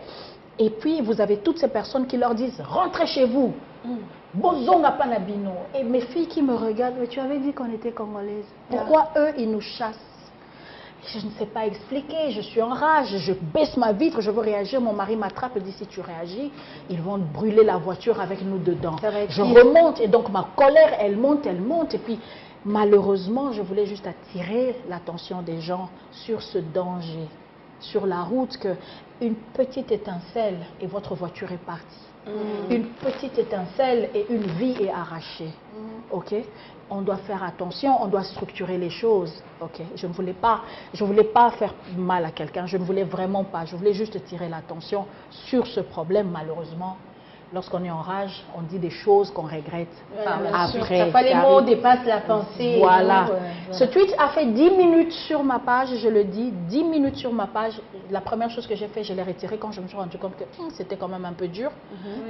Speaker 11: Et puis vous avez toutes ces personnes qui leur disent « rentrez chez vous ». Bozonga panabino. Et mes filles qui me regardent, mais tu avais dit qu'on était congolaises. Pourquoi eux, ils nous chassent? Je ne sais pas expliquer, je suis en rage, je baisse ma vitre, je veux réagir, mon mari m'attrape et dit si tu réagis, ils vont brûler la voiture avec nous dedans. Je remonte et donc ma colère, elle monte et puis malheureusement, je voulais juste attirer l'attention des gens sur ce danger sur la route qu'une petite étincelle et votre voiture est partie. Une petite étincelle et une vie est arrachée. Ok? On doit faire attention, on doit structurer les choses. Ok? Je ne voulais pas faire mal à quelqu'un, je ne voulais vraiment pas. Je voulais juste tirer l'attention sur ce problème, malheureusement. Lorsqu'on est en rage, on dit des choses qu'on regrette après.
Speaker 3: Les mots dépassent la pensée.
Speaker 11: Voilà.
Speaker 3: Ouais.
Speaker 11: Ce tweet a fait 10 minutes sur ma page, je le dis, 10 minutes sur ma page. La première chose que j'ai fait, je l'ai retiré quand je me suis rendu compte que c'était quand même un peu dur.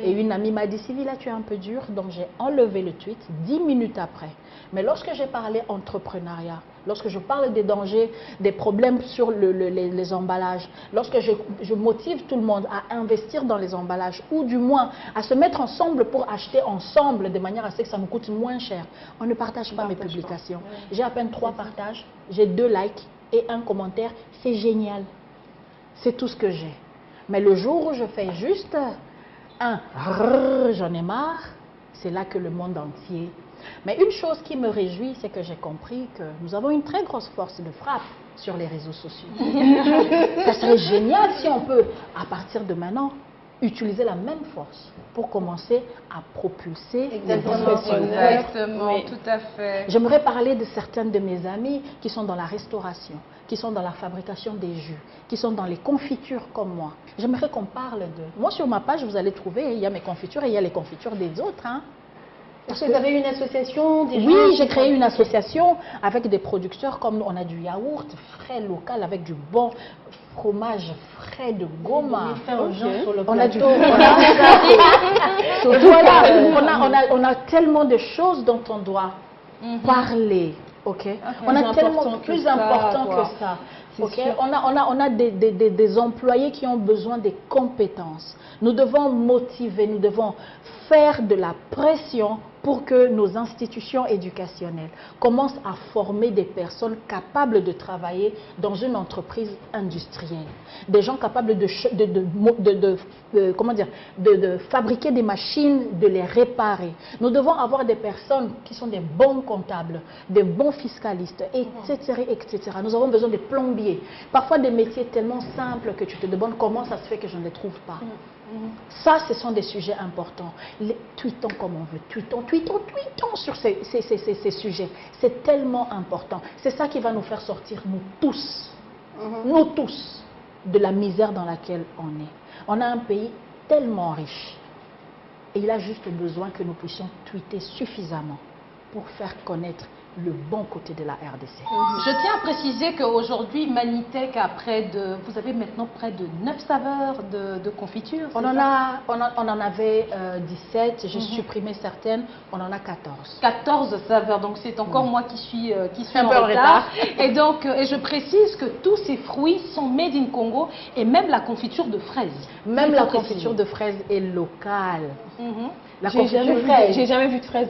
Speaker 11: Et une amie m'a dit, Sylvie, là tu es un peu dur. Donc j'ai enlevé le tweet 10 minutes après. Mais lorsque j'ai parlé entrepreneuriat, lorsque je parle des dangers, des problèmes sur les emballages, lorsque je motive tout le monde à investir dans les emballages, ou du moins à se mettre ensemble pour acheter ensemble de manière à ce que ça nous coûte moins cher, on ne partage pas mes publications. J'ai à peine 3 partages, j'ai 2 likes et un commentaire, c'est génial. C'est tout ce que j'ai. Mais le jour où je fais juste un « j'en ai marre », c'est là que le monde entier... Mais une chose qui me réjouit, c'est que j'ai compris que nous avons une très grosse force de frappe sur les réseaux sociaux. Ça serait génial si on peut, à partir de maintenant, utiliser la même force pour commencer à propulser les professionnels.
Speaker 1: Exactement, tout à fait.
Speaker 11: J'aimerais parler de certaines de mes amies qui sont dans la restauration, qui sont dans la fabrication des jus, qui sont dans les confitures comme moi. J'aimerais qu'on parle de... Moi, sur ma page, vous allez trouver, il y a mes confitures et il y a les confitures des autres. Hein.
Speaker 3: Parce que vous avez une association déjà?
Speaker 11: Oui, j'ai créé une association avec des producteurs comme on a du yaourt frais local avec du bon fromage frais de Goma. On a du on a tellement de choses dont on doit parler. On a tellement plus important que ça. On a des employés qui ont besoin des compétences. Nous devons motiver, nous devons faire de la pression pour que nos institutions éducationnelles commencent à former des personnes capables de travailler dans une entreprise industrielle. Des gens capables de fabriquer des machines, de les réparer. Nous devons avoir des personnes qui sont des bons comptables, des bons fiscalistes, etc., etc. Nous avons besoin de plombiers. Parfois des métiers tellement simples que tu te demandes comment ça se fait que je ne les trouve pas. Ça, ce sont des sujets importants. Tweetons comme on veut, tweetons sur ces sujets. C'est tellement important. C'est ça qui va nous faire sortir, nous tous, de la misère dans laquelle on est. On a un pays tellement riche. Et il a juste besoin que nous puissions tweeter suffisamment pour faire connaître le bon côté de la RDC.
Speaker 1: Je tiens à préciser qu'aujourd'hui, Manitech a vous avez maintenant près de 9 saveurs de confiture.
Speaker 11: On en avait 17, j'ai supprimé certaines, on en a 14.
Speaker 1: 14 saveurs, donc c'est encore moi qui suis en retard. Et donc, je précise que tous ces fruits sont made in Congo et même la confiture de fraises.
Speaker 11: Même la confiture de fraises est locale.
Speaker 2: J'ai jamais vu de fraises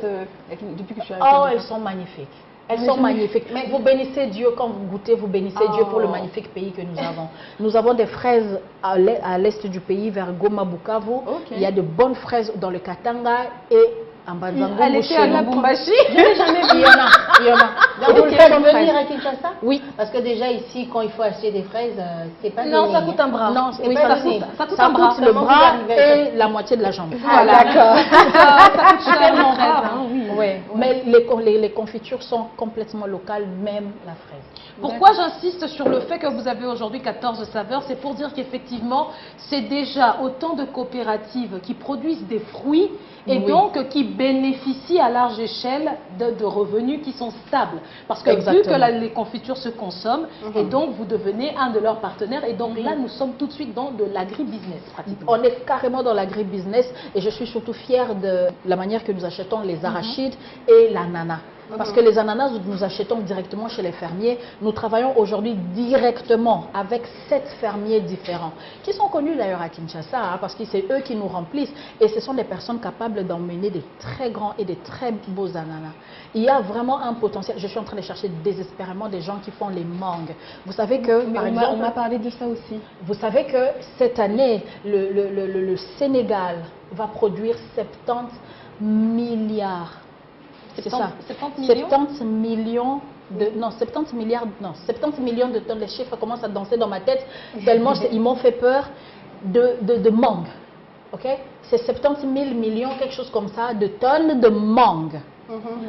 Speaker 2: depuis que je suis arrivée.
Speaker 11: Oh, elles sont magnifiques. Elles sont magnifiques. Mais vous bénissez Dieu quand vous goûtez, vous bénissez Dieu pour le magnifique pays que nous avons. Nous avons des fraises à l'est du pays, vers Goma, Bukavu. Il y a de bonnes fraises dans le Katanga et en Banzango.
Speaker 1: Elle était à Lubumbashi.
Speaker 11: Je n'ai jamais vu. Il y en a.
Speaker 3: Donc, vous faites venir à Kinshasa?
Speaker 11: Oui.
Speaker 3: Parce que déjà ici, quand il faut acheter des fraises, c'est pas
Speaker 1: non, ça coûte un bras.
Speaker 11: Non,
Speaker 3: oui, ça coûte
Speaker 11: un bras. Le bras et la moitié de la jambe.
Speaker 1: Ah, d'accord. Ça coûte cher la fraise.
Speaker 11: Mais les confitures sont complètement locales, même la fraise.
Speaker 1: Pourquoi j'insiste sur le fait que vous avez aujourd'hui 14 saveurs? C'est pour dire qu'effectivement, c'est déjà autant de coopératives qui produisent des fruits et donc qui bénéficient à large échelle de revenus qui sont stables. Parce que vu que les confitures se consomment, et donc vous devenez un de leurs partenaires. Et donc là, nous sommes tout de suite dans de l'agribusiness pratiquement.
Speaker 11: On est carrément dans l'agribusiness et je suis surtout fière de la manière que nous achetons les arachides et l'ananas. Parce que les ananas, nous achetons directement chez les fermiers. Nous travaillons aujourd'hui directement avec 7 fermiers différents, qui sont connus d'ailleurs à Kinshasa, parce que c'est eux qui nous remplissent. Et ce sont des personnes capables d'emmener des très grands et des très beaux ananas. Il y a vraiment un potentiel. Je suis en train de chercher désespérément des gens qui font les mangues. Vous savez que, par exemple,
Speaker 2: on m'a parlé de ça aussi.
Speaker 11: Vous savez que cette année, le Sénégal va produire 70 milliards. C'est ça,
Speaker 1: 70 millions
Speaker 11: 70 millions non, 70 milliards, non, 70 millions de tonnes. Les chiffres commencent à danser dans ma tête tellement ils m'ont fait peur de mangue. Ok? C'est 70 000 millions, quelque chose comme ça, de tonnes de mangue.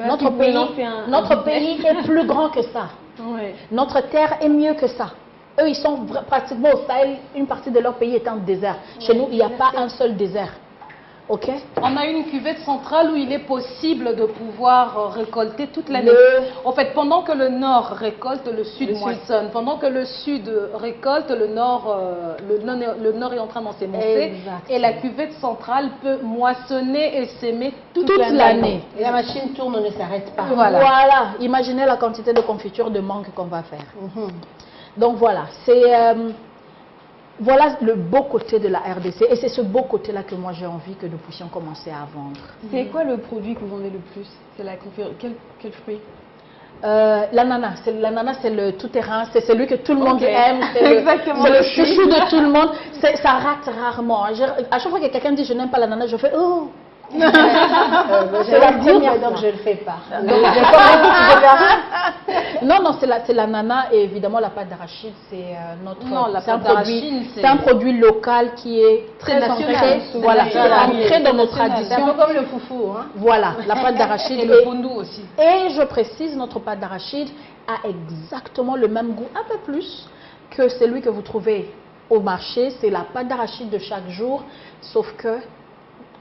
Speaker 11: Notre pays est plus grand que ça.
Speaker 2: Ouais.
Speaker 11: Notre terre est mieux que ça. Eux, ils sont pratiquement au Sahel, une partie de leur pays est en désert. Chez nous, il n'y a pas un seul désert. Ok?
Speaker 1: On a une cuvette centrale où il est possible de pouvoir récolter toute l'année. En fait, pendant que le nord récolte, le sud moissonne. Pendant que le sud récolte, le nord est en train d'ensemencer. Et la cuvette centrale peut moissonner et s'aimer toute l'année.
Speaker 3: Et la machine tourne, on ne s'arrête pas.
Speaker 11: Voilà. Imaginez la quantité de confiture de mangue qu'on va faire. Donc voilà, c'est... voilà le beau côté de la RDC et c'est ce beau côté-là que moi j'ai envie que nous puissions commencer à vendre.
Speaker 2: C'est quoi le produit que vous vendez le plus? C'est la quel fruit?
Speaker 11: L'ananas. L'ananas, c'est le tout-terrain, c'est celui que tout le monde aime.
Speaker 2: Exactement.
Speaker 11: C'est le chouchou de tout le monde. Ça rate rarement. À chaque fois que quelqu'un dit je n'aime pas l'ananas, je fais oh.
Speaker 3: C'est la première fois que je ne le fais pas.
Speaker 11: Non, c'est l'ananas et évidemment la pâte d'arachide, c'est notre.
Speaker 1: Non, la pâte d'arachide,
Speaker 11: c'est un produit local qui est très national. Voilà, ancré dans nos traditions.
Speaker 3: C'est un peu comme le foufou. Hein?
Speaker 11: Voilà, la pâte d'arachide.
Speaker 1: Et le fondue aussi.
Speaker 11: Et je précise, notre pâte d'arachide a exactement le même goût, un peu plus que celui que vous trouvez au marché. C'est la pâte d'arachide de chaque jour, sauf que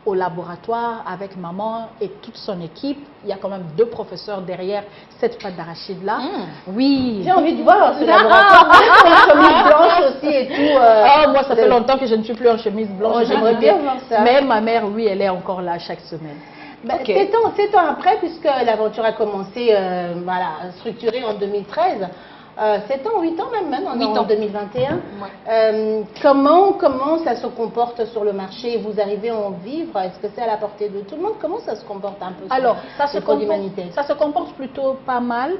Speaker 11: au laboratoire avec maman et toute son équipe, il y a quand même 2 professeurs derrière cette pâte d'arachide là. Oui.
Speaker 3: J'ai envie de voir ce laboratoire. En chemise blanche aussi et tout.
Speaker 11: Moi ça fait longtemps que je ne suis plus en chemise blanche.
Speaker 3: J'aimerais bien voir ça.
Speaker 11: Mais ma mère, oui, elle est encore là chaque semaine.
Speaker 3: Okay. 7 ans après, puisque l'aventure a commencé, voilà, structurée en 2013. 7 ans, 8 ans même, on est en 2021. Comment ça se comporte sur le marché? Vous arrivez à en vivre? Est-ce que c'est à la portée de tout le monde? Comment ça se comporte un peu?
Speaker 11: Alors, ça se comporte plutôt pas mal.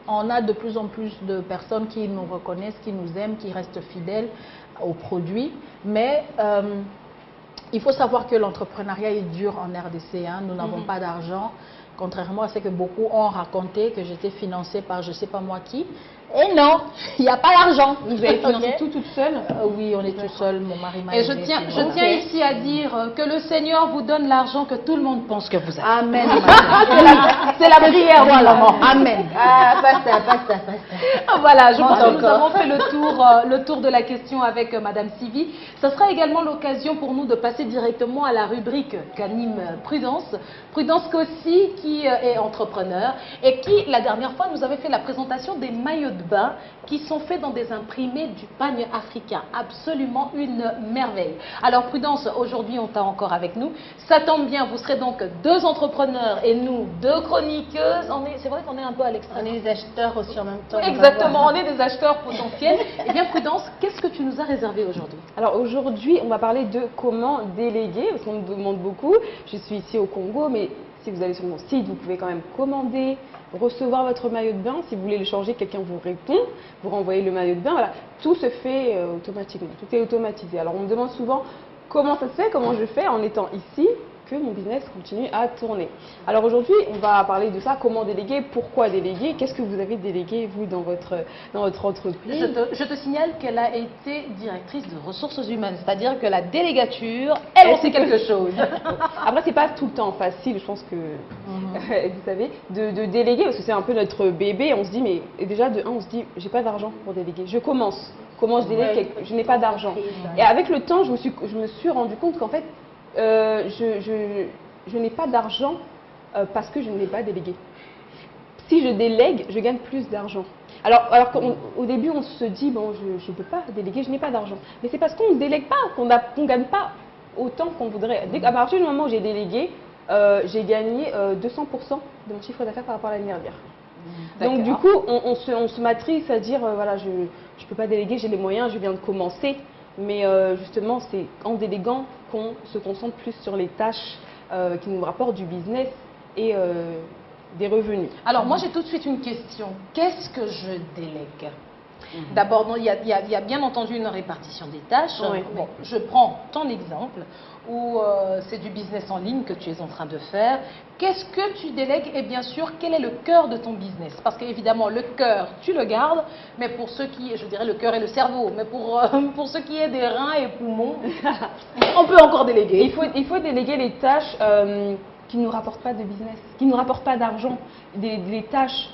Speaker 11: On a de plus en plus de personnes qui nous reconnaissent, qui nous aiment, qui restent fidèles aux produits. Mais il faut savoir que l'entrepreneuriat est dur en RDC. Hein. Nous n'avons pas d'argent. Contrairement à ce que beaucoup ont raconté, que j'étais financée par je ne sais pas moi qui. Et non, il n'y a pas d'argent.
Speaker 2: Vous avez financé tout toute seule?
Speaker 11: Oui, on est tout seul, mon mari m'a
Speaker 1: aidé.
Speaker 11: Et
Speaker 1: je tiens ici à dire que le Seigneur vous donne l'argent que tout le monde pense que vous avez.
Speaker 11: Amen. C'est la prière, voilà. Amen.
Speaker 3: Pas ça.
Speaker 1: Voilà, je pense que nous avons fait le tour de la question avec Madame Sylvie. Ce sera également l'occasion pour nous de passer directement à la rubrique qu'anime Prudence. Prudence aussi, qui est entrepreneur et qui, la dernière fois, nous avait fait la présentation des maillots de bain qui sont faits dans des imprimés du pagne africain. Absolument une merveille. Alors Prudence, aujourd'hui on t'a encore avec nous. Ça tombe bien, vous serez donc 2 entrepreneurs et nous 2 chroniqueuses. C'est vrai qu'on est un peu à l'extrême.
Speaker 3: On est des acheteurs aussi en même temps.
Speaker 1: Exactement, on est des acheteurs potentiels. Eh bien Prudence, qu'est-ce que tu nous as réservé aujourd'hui?
Speaker 2: Alors aujourd'hui, on va parler de comment déléguer, parce qu'on me demande beaucoup. Je suis ici au Congo, mais si vous allez sur mon site, vous pouvez quand même commander, recevoir votre maillot de bain. Si vous voulez le changer, quelqu'un vous répond, vous renvoyez le maillot de bain. Voilà, tout se fait automatiquement, tout est automatisé. Alors on me demande souvent comment ça se fait, comment je fais en étant ici, que mon business continue à tourner. Alors aujourd'hui, on va parler de ça, comment déléguer, pourquoi déléguer, qu'est-ce que vous avez délégué vous dans votre entreprise.
Speaker 1: Je te signale qu'elle a été directrice de ressources humaines, c'est-à-dire que la délégature, elle sait quelque chose.
Speaker 2: Après, c'est pas tout le temps facile, je pense que vous savez, de déléguer, parce que c'est un peu notre bébé. On se dit, mais déjà de 1, on se dit, j'ai pas d'argent pour déléguer. Je commence. Comment je délègue? Je n'ai pas d'argent. Et avec le temps, je me suis rendu compte qu'en fait, je n'ai pas d'argent parce que je ne l'ai pas délégué. Si je délègue, je gagne plus d'argent. Alors qu'au début, on se dit, bon, je ne peux pas déléguer, je n'ai pas d'argent. Mais c'est parce qu'on ne délègue pas, qu'on ne gagne pas autant qu'on voudrait. À partir du moment où j'ai délégué, j'ai gagné 200% de mon chiffre d'affaires par rapport à l'année dernière. Donc du coup, on se matrice à dire, voilà, je ne peux pas déléguer, j'ai les moyens, je viens de commencer. Mais justement, c'est en déléguant qu'on se concentre plus sur les tâches qui nous rapportent du business et des revenus.
Speaker 1: Alors moi, j'ai tout de suite une question. Qu'est-ce que je délègue? D'abord, il y a bien entendu une répartition des tâches.
Speaker 2: Oui.
Speaker 1: Bon, je prends ton exemple où c'est du business en ligne que tu es en train de faire. Qu'est-ce que tu délègues et bien sûr, quel est le cœur de ton business? Parce qu'évidemment, le cœur, tu le gardes, mais pour ceux qui, je dirais le cœur et le cerveau, mais pour ce qui est des reins et poumons, on peut encore déléguer.
Speaker 2: Il faut déléguer les tâches qui ne nous rapportent pas de business, qui ne nous rapportent pas d'argent, des tâches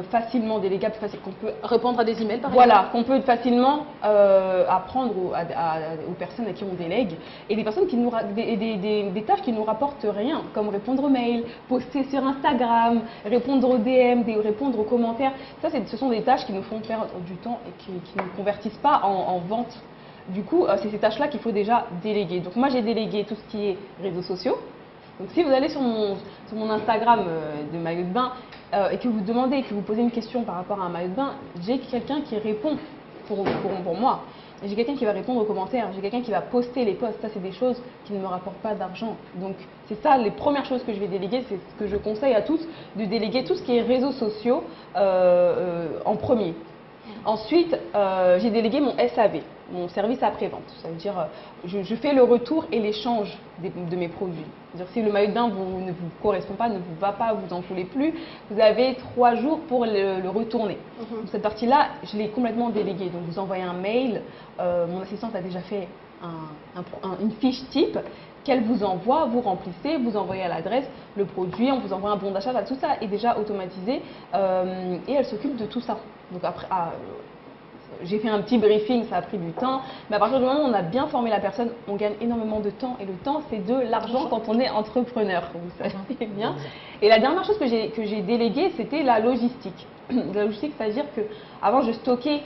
Speaker 2: facilement délégables, qu'on peut
Speaker 1: répondre à des emails par
Speaker 2: voilà,
Speaker 1: exemple.
Speaker 2: qu'on peut facilement apprendre aux personnes à qui on délègue, et des personnes qui nous des tâches qui nous rapportent rien, comme répondre aux mails, poster sur Instagram, répondre aux DM, répondre aux commentaires. Ça, ce sont des tâches qui nous font perdre du temps et qui ne convertissent pas en vente. Du coup, c'est ces tâches-là qu'il faut déjà déléguer. Donc moi, j'ai délégué tout ce qui est réseaux sociaux. Donc si vous allez sur mon Instagram de maillot de bain et que vous demandez, que vous posez une question par rapport à un maillot de bain, j'ai quelqu'un qui répond pour moi. J'ai quelqu'un qui va répondre aux commentaires, j'ai quelqu'un qui va poster les posts. Ça, c'est des choses qui ne me rapportent pas d'argent. Donc c'est ça, les premières choses que je vais déléguer, c'est ce que je conseille à tous, de déléguer tout ce qui est réseaux sociaux en premier. Ensuite, j'ai délégué mon SAV, mon service après-vente. Ça veut dire, je fais le retour et l'échange de mes produits. C'est-à-dire, si le maillot de bain ne vous correspond pas, ne vous va pas, vous en voulez plus, vous avez 3 jours pour le retourner. Donc, cette partie-là, je l'ai complètement déléguée. Donc, vous envoyez un mail, mon assistante a déjà fait une fiche type qu'elle vous envoie, vous remplissez, vous envoyez à l'adresse le produit, on vous envoie un bon d'achat, tout ça est déjà automatisé et elle s'occupe de tout ça. Donc après, j'ai fait un petit briefing, ça a pris du temps, mais à partir du moment où on a bien formé la personne, on gagne énormément de temps et le temps c'est de l'argent quand on est entrepreneur, vous savez bien. Et la dernière chose que j'ai déléguée, c'était la logistique. La logistique, c'est-à-dire que avant je stockais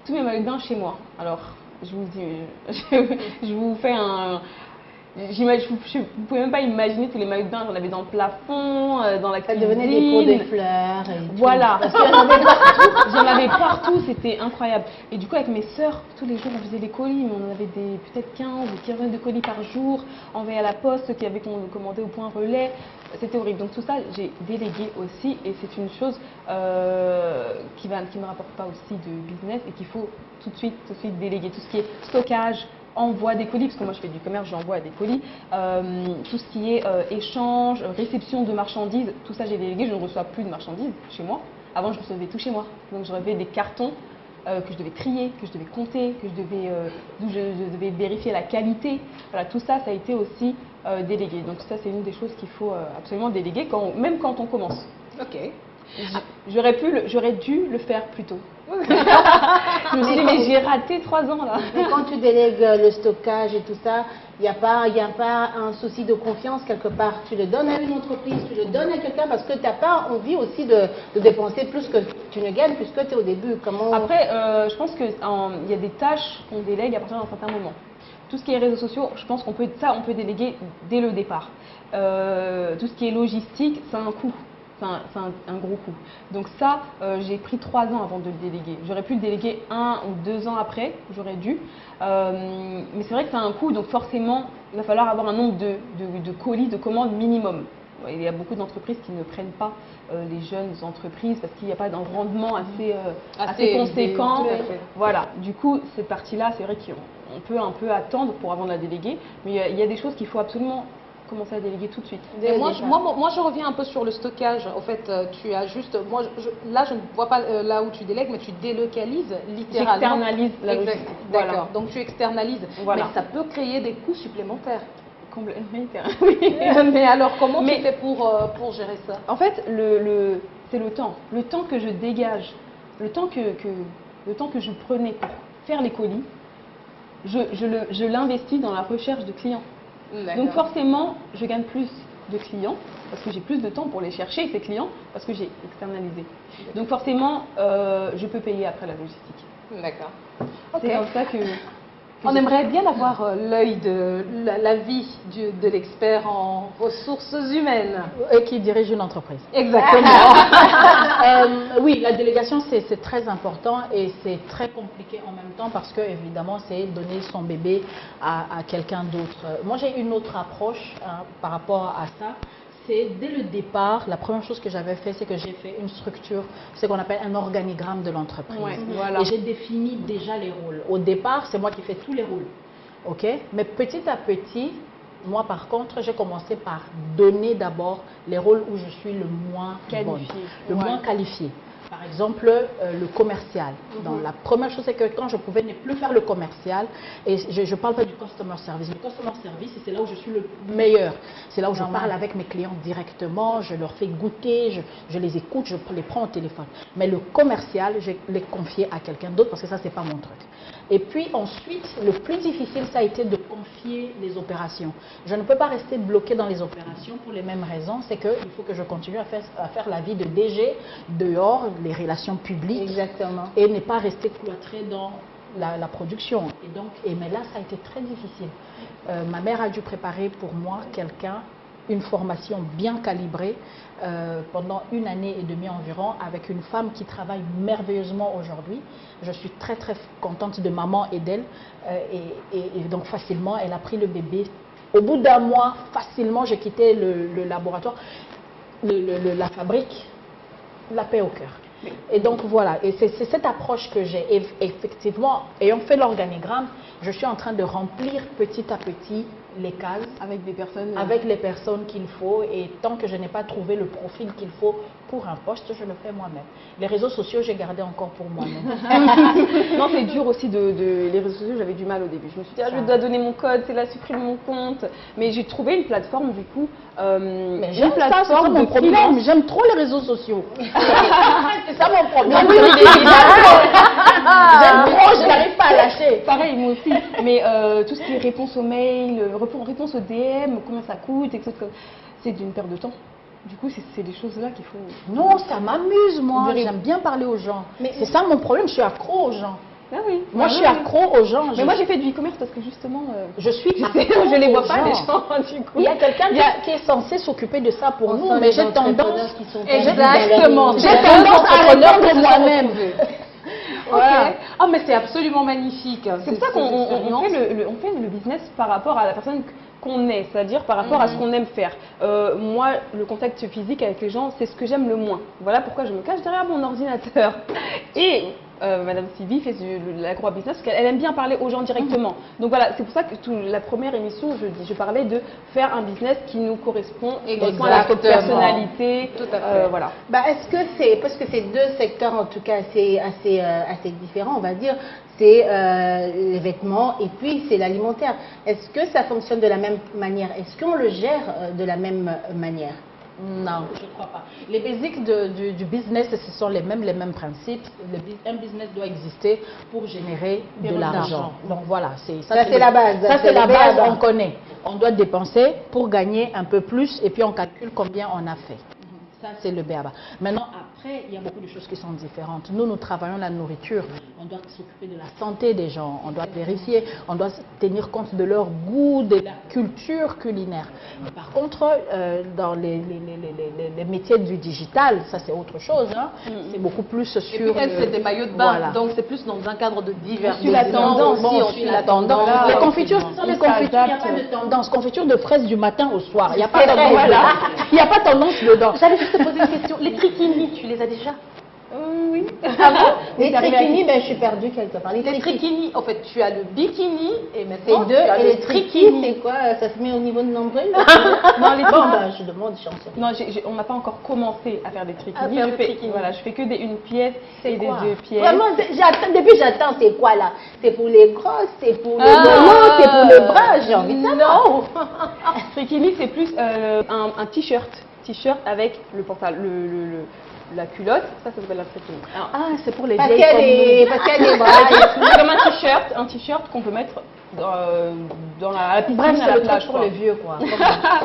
Speaker 2: tous mes maillots de bain chez moi. Alors, je vous dis, je vous fais un... Vous ne pouvez même pas imaginer tous les maillots de bain, j'en avais dans le plafond, dans la cuisine.
Speaker 3: Ça devenait des pots de fleurs et tout.
Speaker 2: Voilà, parce qu'il y en avait partout. J'en avais partout, c'était incroyable. Et du coup, avec mes sœurs, tous les jours, on faisait des colis, mais on avait peut-être 15 ou 15 de colis par jour, envoyés à la poste, qui avait commandé au point relais. C'était horrible. Donc tout ça, j'ai délégué aussi, et c'est une chose qui ne me rapporte pas aussi de business et qu'il faut tout de suite déléguer. Tout ce qui est stockage, envoi des colis, parce que moi je fais du commerce, j'envoie des colis, tout ce qui est échange, réception de marchandises, tout ça j'ai délégué, je ne reçois plus de marchandises chez moi. Avant je recevais tout chez moi, donc je recevais des cartons que je devais trier, que je devais compter, d'où je devais vérifier la qualité. Voilà, tout ça, ça a été aussi délégué. Donc ça c'est une des choses qu'il faut absolument déléguer, même quand on commence.
Speaker 1: Ok.
Speaker 2: J'aurais dû le faire plus tôt. Je me suis dit, mais j'ai raté 3 ans là.
Speaker 3: Mais quand tu délègues le stockage et tout ça, il n'y a pas un souci de confiance quelque part. Tu le donnes à une entreprise, tu le donnes à quelqu'un parce que tu n'as pas envie aussi de dépenser plus que tu ne gagnes puisque tu es au début.
Speaker 2: Après, je pense qu'il y a des tâches qu'on délègue à partir d'un certain moment. Tout ce qui est réseaux sociaux, je pense qu'on peut déléguer dès le départ. Tout ce qui est logistique, c'est un coût. C'est un gros coup. Donc ça, j'ai pris 3 ans avant de le déléguer. J'aurais pu le déléguer 1 ou 2 ans après, j'aurais dû. Mais c'est vrai que c'est un coût, donc forcément, il va falloir avoir un nombre de colis, de commandes minimum. Il y a beaucoup d'entreprises qui ne prennent pas les jeunes entreprises parce qu'il n'y a pas d'un rendement assez conséquent. Voilà. Du coup, cette partie-là, c'est vrai qu'on peut un peu attendre pour avant de la déléguer. Mais il y a des choses qu'il faut absolument commencer à déléguer tout de suite.
Speaker 1: Et moi, je reviens un peu sur le stockage. En fait, tu as juste... là, je ne vois pas là où tu délègues, mais tu délocalises littéralement.
Speaker 2: J'externalise la logistique.
Speaker 1: D'accord.
Speaker 2: Voilà.
Speaker 1: Donc, tu externalises.
Speaker 2: Voilà.
Speaker 1: Mais ça peut créer des coûts supplémentaires.
Speaker 2: Complètement.
Speaker 1: Oui. Mais alors, comment tu fais pour gérer ça?
Speaker 2: En fait, c'est le temps. Le temps que je dégage, le temps que je prenais pour faire les colis, je l'investis dans la recherche de clients. Donc forcément, je gagne plus de clients parce que j'ai plus de temps pour les chercher, ces clients, parce que j'ai externalisé. Donc forcément, je peux payer après la logistique.
Speaker 1: D'accord.
Speaker 2: C'est comme ça que
Speaker 1: on aimerait bien avoir l'œil de la vie de l'expert en ressources humaines.
Speaker 11: Et qui dirige une entreprise.
Speaker 1: Exactement.
Speaker 11: Oui, la délégation, c'est très important et c'est très compliqué en même temps parce que, évidemment, c'est donner son bébé à quelqu'un d'autre. Moi, j'ai une autre approche par rapport à ça. C'est dès le départ, la première chose que j'avais fait, c'est que j'ai fait une structure, ce qu'on appelle un organigramme de l'entreprise.
Speaker 2: Ouais, voilà.
Speaker 11: Et j'ai défini déjà les rôles. Au départ, c'est moi qui fais tous les rôles. OK? Mais petit à petit, moi par contre, j'ai commencé par donner d'abord les rôles où je suis le moins bonne, le moins qualifié. Par exemple, le commercial. Donc, la première chose, c'est que quand je pouvais ne plus faire le commercial, et je ne parle pas du customer service. Le customer service, c'est là où je suis le meilleur. C'est là où je parle avec mes clients directement, je leur fais goûter, je les écoute, je les prends au téléphone. Mais le commercial, je l'ai confié à quelqu'un d'autre parce que ça, ce n'est pas mon truc. Et puis ensuite, le plus difficile, ça a été de confier les opérations. Je ne peux pas rester bloqué dans les opérations pour les mêmes raisons. C'est qu'il faut que je continue à faire la vie de DG dehors, les relations publiques.
Speaker 3: Exactement.
Speaker 11: Et ne pas rester cloîtré dans la production. Mais là, ça a été très difficile. Ma mère a dû préparer pour moi une formation bien calibrée pendant 1 année et demie environ avec une femme qui travaille merveilleusement aujourd'hui. Je suis très très contente de maman et d'elle et donc facilement elle a pris le bébé. Au bout d'1 mois, facilement j'ai quitté le laboratoire, la fabrique, la paix au cœur. Et donc voilà, et c'est cette approche que j'ai. Effectivement, ayant fait l'organigramme, je suis en train de remplir petit à petit les cases
Speaker 2: avec
Speaker 11: les personnes qu'il faut, et tant que je n'ai pas trouvé le profil qu'il faut pour un poste, je le fais moi-même. Les réseaux sociaux, j'ai gardé encore pour moi-même.
Speaker 2: Non, c'est dur aussi les réseaux sociaux, j'avais du mal au début. Je me suis dit, je dois donner mon code, c'est là, supprimer mon compte. Mais j'ai trouvé une plateforme du coup.
Speaker 11: Mais j'aime ça, c'est ça mon problème. J'aime trop les réseaux sociaux. C'est ça mon problème. J'aime trop, je n'arrive pas à lâcher.
Speaker 2: Pareil, moi aussi. Mais tout ce qui est réponse aux mails, réponse aux DM, combien ça coûte, etc. C'est d'une perte de temps. Du coup, c'est des choses-là qu'il faut...
Speaker 11: Non, ça m'amuse, moi. J'aime bien parler aux gens. C'est ça mon problème, je suis accro aux gens.
Speaker 2: Ah oui.
Speaker 11: Moi, je suis accro aux gens.
Speaker 2: Mais moi, j'ai fait du e-commerce parce que justement...
Speaker 11: je
Speaker 2: les vois pas, les gens, du coup.
Speaker 11: Il y a quelqu'un qui est censé s'occuper de ça pour nous, mais j'ai tendance...
Speaker 1: Exactement.
Speaker 11: J'ai tendance à répondre moi-même.
Speaker 1: Voilà. Oh, mais c'est absolument magnifique.
Speaker 2: C'est pour ça qu'on fait le business par rapport à la personne qu'on est, c'est-à-dire par rapport à ce qu'on aime faire. Moi, le contact physique avec les gens, c'est ce que j'aime le moins. Voilà pourquoi je me cache derrière mon ordinateur. Et Madame Sylvie fait de l'agro-business parce qu'elle aime bien parler aux gens directement. Donc voilà, c'est pour ça que la première émission, je parlais de faire un business qui nous correspond à notre personnalité.
Speaker 3: Tout à fait.
Speaker 2: Voilà.
Speaker 3: Est-ce que c'est, parce que c'est 2 secteurs en tout cas assez différents, on va dire, c'est les vêtements et puis c'est l'alimentaire. Est-ce que ça fonctionne de la même manière? Est-ce qu'on le gère de la même manière?
Speaker 11: Non, je ne crois pas. Les basics du business, ce sont les mêmes principes. Un business doit exister pour générer de l'argent. Donc voilà,
Speaker 3: ça c'est la base.
Speaker 11: Ça c'est la base, on connaît. On doit dépenser pour gagner un peu plus et puis on calcule combien on a fait. Ça, c'est le béaba. Maintenant, après, il y a beaucoup de choses qui sont différentes. Nous travaillons la nourriture. On doit s'occuper de la santé des gens. On doit vérifier, on doit tenir compte de leur goût, de la culture culinaire. Par contre, dans les métiers du digital, ça c'est autre chose. Hein. C'est beaucoup plus sur...
Speaker 1: Et puis elle, c'est des maillots de bain. Voilà. Donc c'est plus dans un cadre de diversité.
Speaker 11: On suit la tendance. On suit la tendance. Les confitures, ce sont des confitures. Il n'y a pas de tendance. Confiture de fraises du matin au soir. Il n'y a pas de tendance. Il n'y a pas de tendance dedans.
Speaker 1: Te poser une question. Les triquinis, tu les as déjà?
Speaker 2: Oui.
Speaker 3: Ah bon? Les triquinis, je suis perdue quelque part.
Speaker 1: Les triquinis, en fait, tu as le bikini et maintenant
Speaker 3: tu as les triquinis. C'est quoi? Ça se met au niveau de nombril?
Speaker 2: Non, les
Speaker 3: triquinis. Je demande chance.
Speaker 2: Non, on n'a pas encore commencé à faire des triquinis. Je fais que des 1 pièce et des 2 pièces.
Speaker 3: Vraiment, depuis j'attends, c'est quoi là? C'est pour les grosses, c'est pour les melons, c'est pour le bras, j'ai envie de savoir.
Speaker 2: Non. Trikini, c'est plus un t-shirt avec le pantalon, la culotte, ça s'appelle un trikini.
Speaker 11: Ah, c'est pour les
Speaker 3: vieilles parce qu'elle est
Speaker 2: c'est comme un t-shirt qu'on peut mettre dans la piscine.
Speaker 11: Bref, c'est le truc pour les vieux, quoi.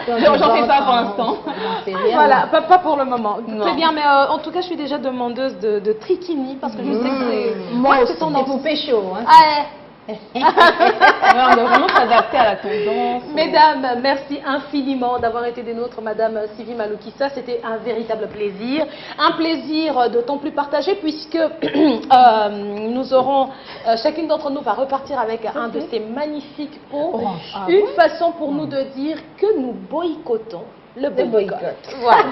Speaker 2: J'en fais pas pour l'instant.
Speaker 1: Voilà, pas pour le moment. Très bien, mais en tout cas, je suis déjà demandeuse de trikini parce que je sais que c'est...
Speaker 3: Moi aussi, c'est pour pécho.
Speaker 2: On doit vraiment s'adapter à la tendance.
Speaker 1: Mesdames, merci infiniment d'avoir été des nôtres, Madame Sylvie Maloukissa. C'était un véritable plaisir. Un plaisir d'autant plus partagé puisque nous aurons, chacune d'entre nous va repartir avec un de ces magnifiques pots. Une façon pour nous de dire que nous boycottons le boycott. Voilà.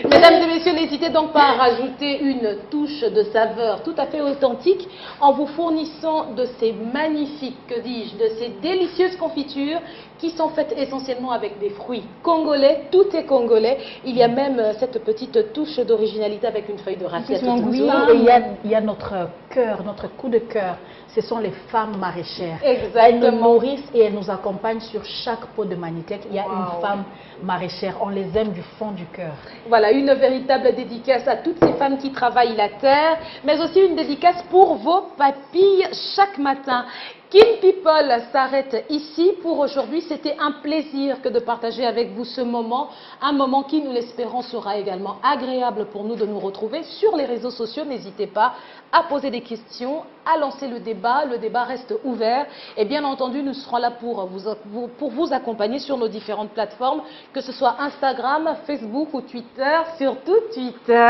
Speaker 1: Mesdames et messieurs, n'hésitez donc pas à rajouter une touche de saveur tout à fait authentique en vous fournissant de ces magnifiques, que dis-je, de ces délicieuses confitures qui sont faites essentiellement avec des fruits congolais. Tout est congolais. Il y a même cette petite touche d'originalité avec une feuille de raclette.
Speaker 11: Oui, et il y a notre cœur, notre coup de cœur. Ce sont les femmes maraîchères.
Speaker 1: Exactement.
Speaker 11: Elles nous nourrissent et elles nous accompagnent sur chaque pot de manitec. Il y a une femme maraîchère. On les aime du fond du cœur.
Speaker 1: Voilà, une véritable dédicace à toutes ces femmes qui travaillent la terre, mais aussi une dédicace pour vos papilles chaque matin. Kin People s'arrête ici pour aujourd'hui. C'était un plaisir que de partager avec vous ce moment. Un moment qui, nous l'espérons, sera également agréable pour nous de nous retrouver sur les réseaux sociaux. N'hésitez pas à poser des questions, à lancer le débat. Le débat reste ouvert. Et bien entendu, nous serons là pour vous accompagner sur nos différentes plateformes, que ce soit Instagram, Facebook ou Twitter. Surtout Twitter.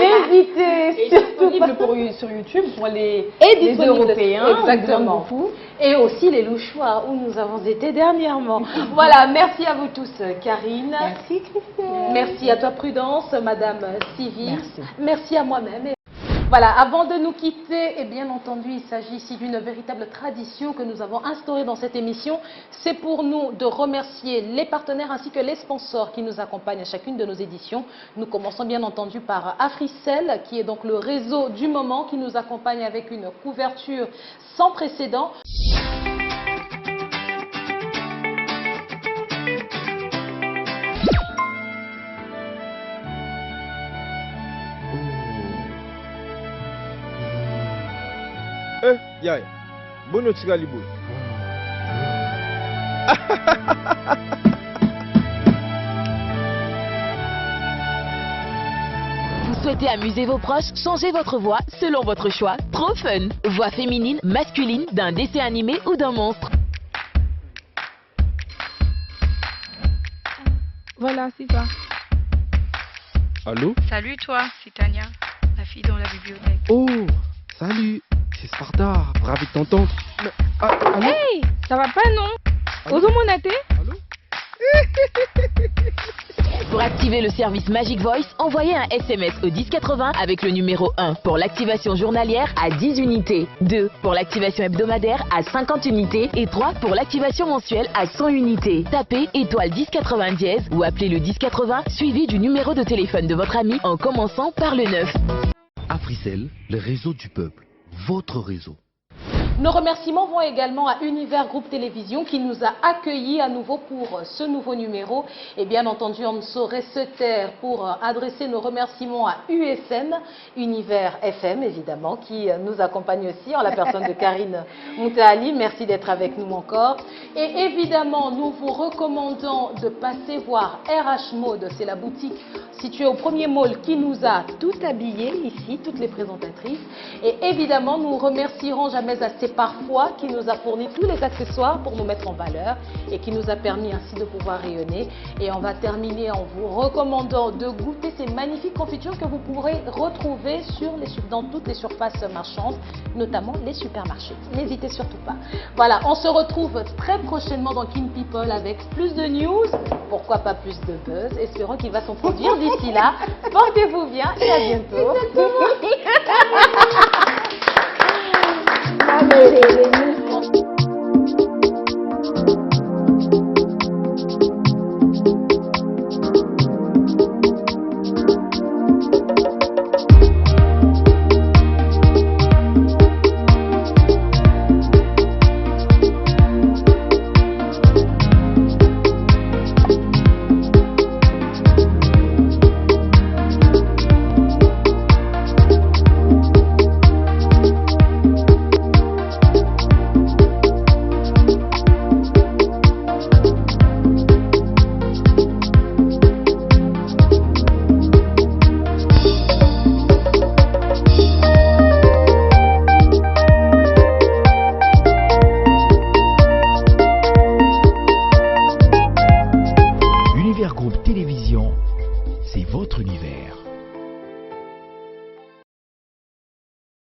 Speaker 1: N'hésitez surtout pas.
Speaker 2: Sur YouTube pour les
Speaker 1: disponible,
Speaker 2: Européens.
Speaker 1: Exactement. Et aussi les louchoirs où nous avons été dernièrement. Voilà, merci à vous tous, Karine.
Speaker 3: Merci, Christelle.
Speaker 1: Merci à toi, Prudence, Madame Sylvie. Merci à moi-même. Voilà, avant de nous quitter, et bien entendu, il s'agit ici d'une véritable tradition que nous avons instaurée dans cette émission. C'est pour nous de remercier les partenaires ainsi que les sponsors qui nous accompagnent à chacune de nos éditions. Nous commençons bien entendu par Africell, qui est donc le réseau du moment, qui nous accompagne avec une couverture sans précédent.
Speaker 13: Yaya, bono tsigali boy.
Speaker 7: Vous souhaitez amuser vos proches? Changez votre voix selon votre choix. Trop fun! Voix féminine, masculine, d'un dessin animé ou d'un monstre.
Speaker 14: Voilà, c'est ça.
Speaker 13: Allô?
Speaker 14: Salut toi, c'est Tania, la fille dans la bibliothèque.
Speaker 13: Oh, salut, c'est Sparta, ravi de t'entendre. Allô?
Speaker 14: Hey, ça va pas non? Ozo Monaté?
Speaker 7: Pour activer le service Magic Voice, envoyez un SMS au 1080 avec le numéro 1 pour l'activation journalière à 10 unités, 2 pour l'activation hebdomadaire à 50 unités et 3 pour l'activation mensuelle à 100 unités. Tapez étoile 1080 dièse ou appelez le 1080 suivi du numéro de téléphone de votre ami en commençant par le 9.
Speaker 8: Africell, le réseau du peuple, votre réseau.
Speaker 1: Nos remerciements vont également à Univers Groupe Télévision qui nous a accueillis à nouveau pour ce nouveau numéro. Et bien entendu, on ne saurait se taire pour adresser nos remerciements à UFM, Univers FM évidemment, qui nous accompagne aussi en la personne de Karine Moutaali. Merci d'être avec nous encore. Et évidemment, nous vous recommandons de passer voir RH Mode. C'est la boutique située au premier mall qui nous a tout habillés ici, toutes les présentatrices. Et évidemment, nous remercierons jamais assez parfois qui nous a fourni tous les accessoires pour nous mettre en valeur et qui nous a permis ainsi de pouvoir rayonner. Et on va terminer en vous recommandant de goûter ces magnifiques confitures que vous pourrez retrouver dans toutes les surfaces marchandes, notamment les supermarchés. N'hésitez surtout pas. Voilà, on se retrouve très prochainement dans Kin People avec plus de news, pourquoi pas plus de buzz. Espérons qu'il va s'en produire d'ici là. Portez-vous bien et à bientôt.
Speaker 12: Maman, elle est venue.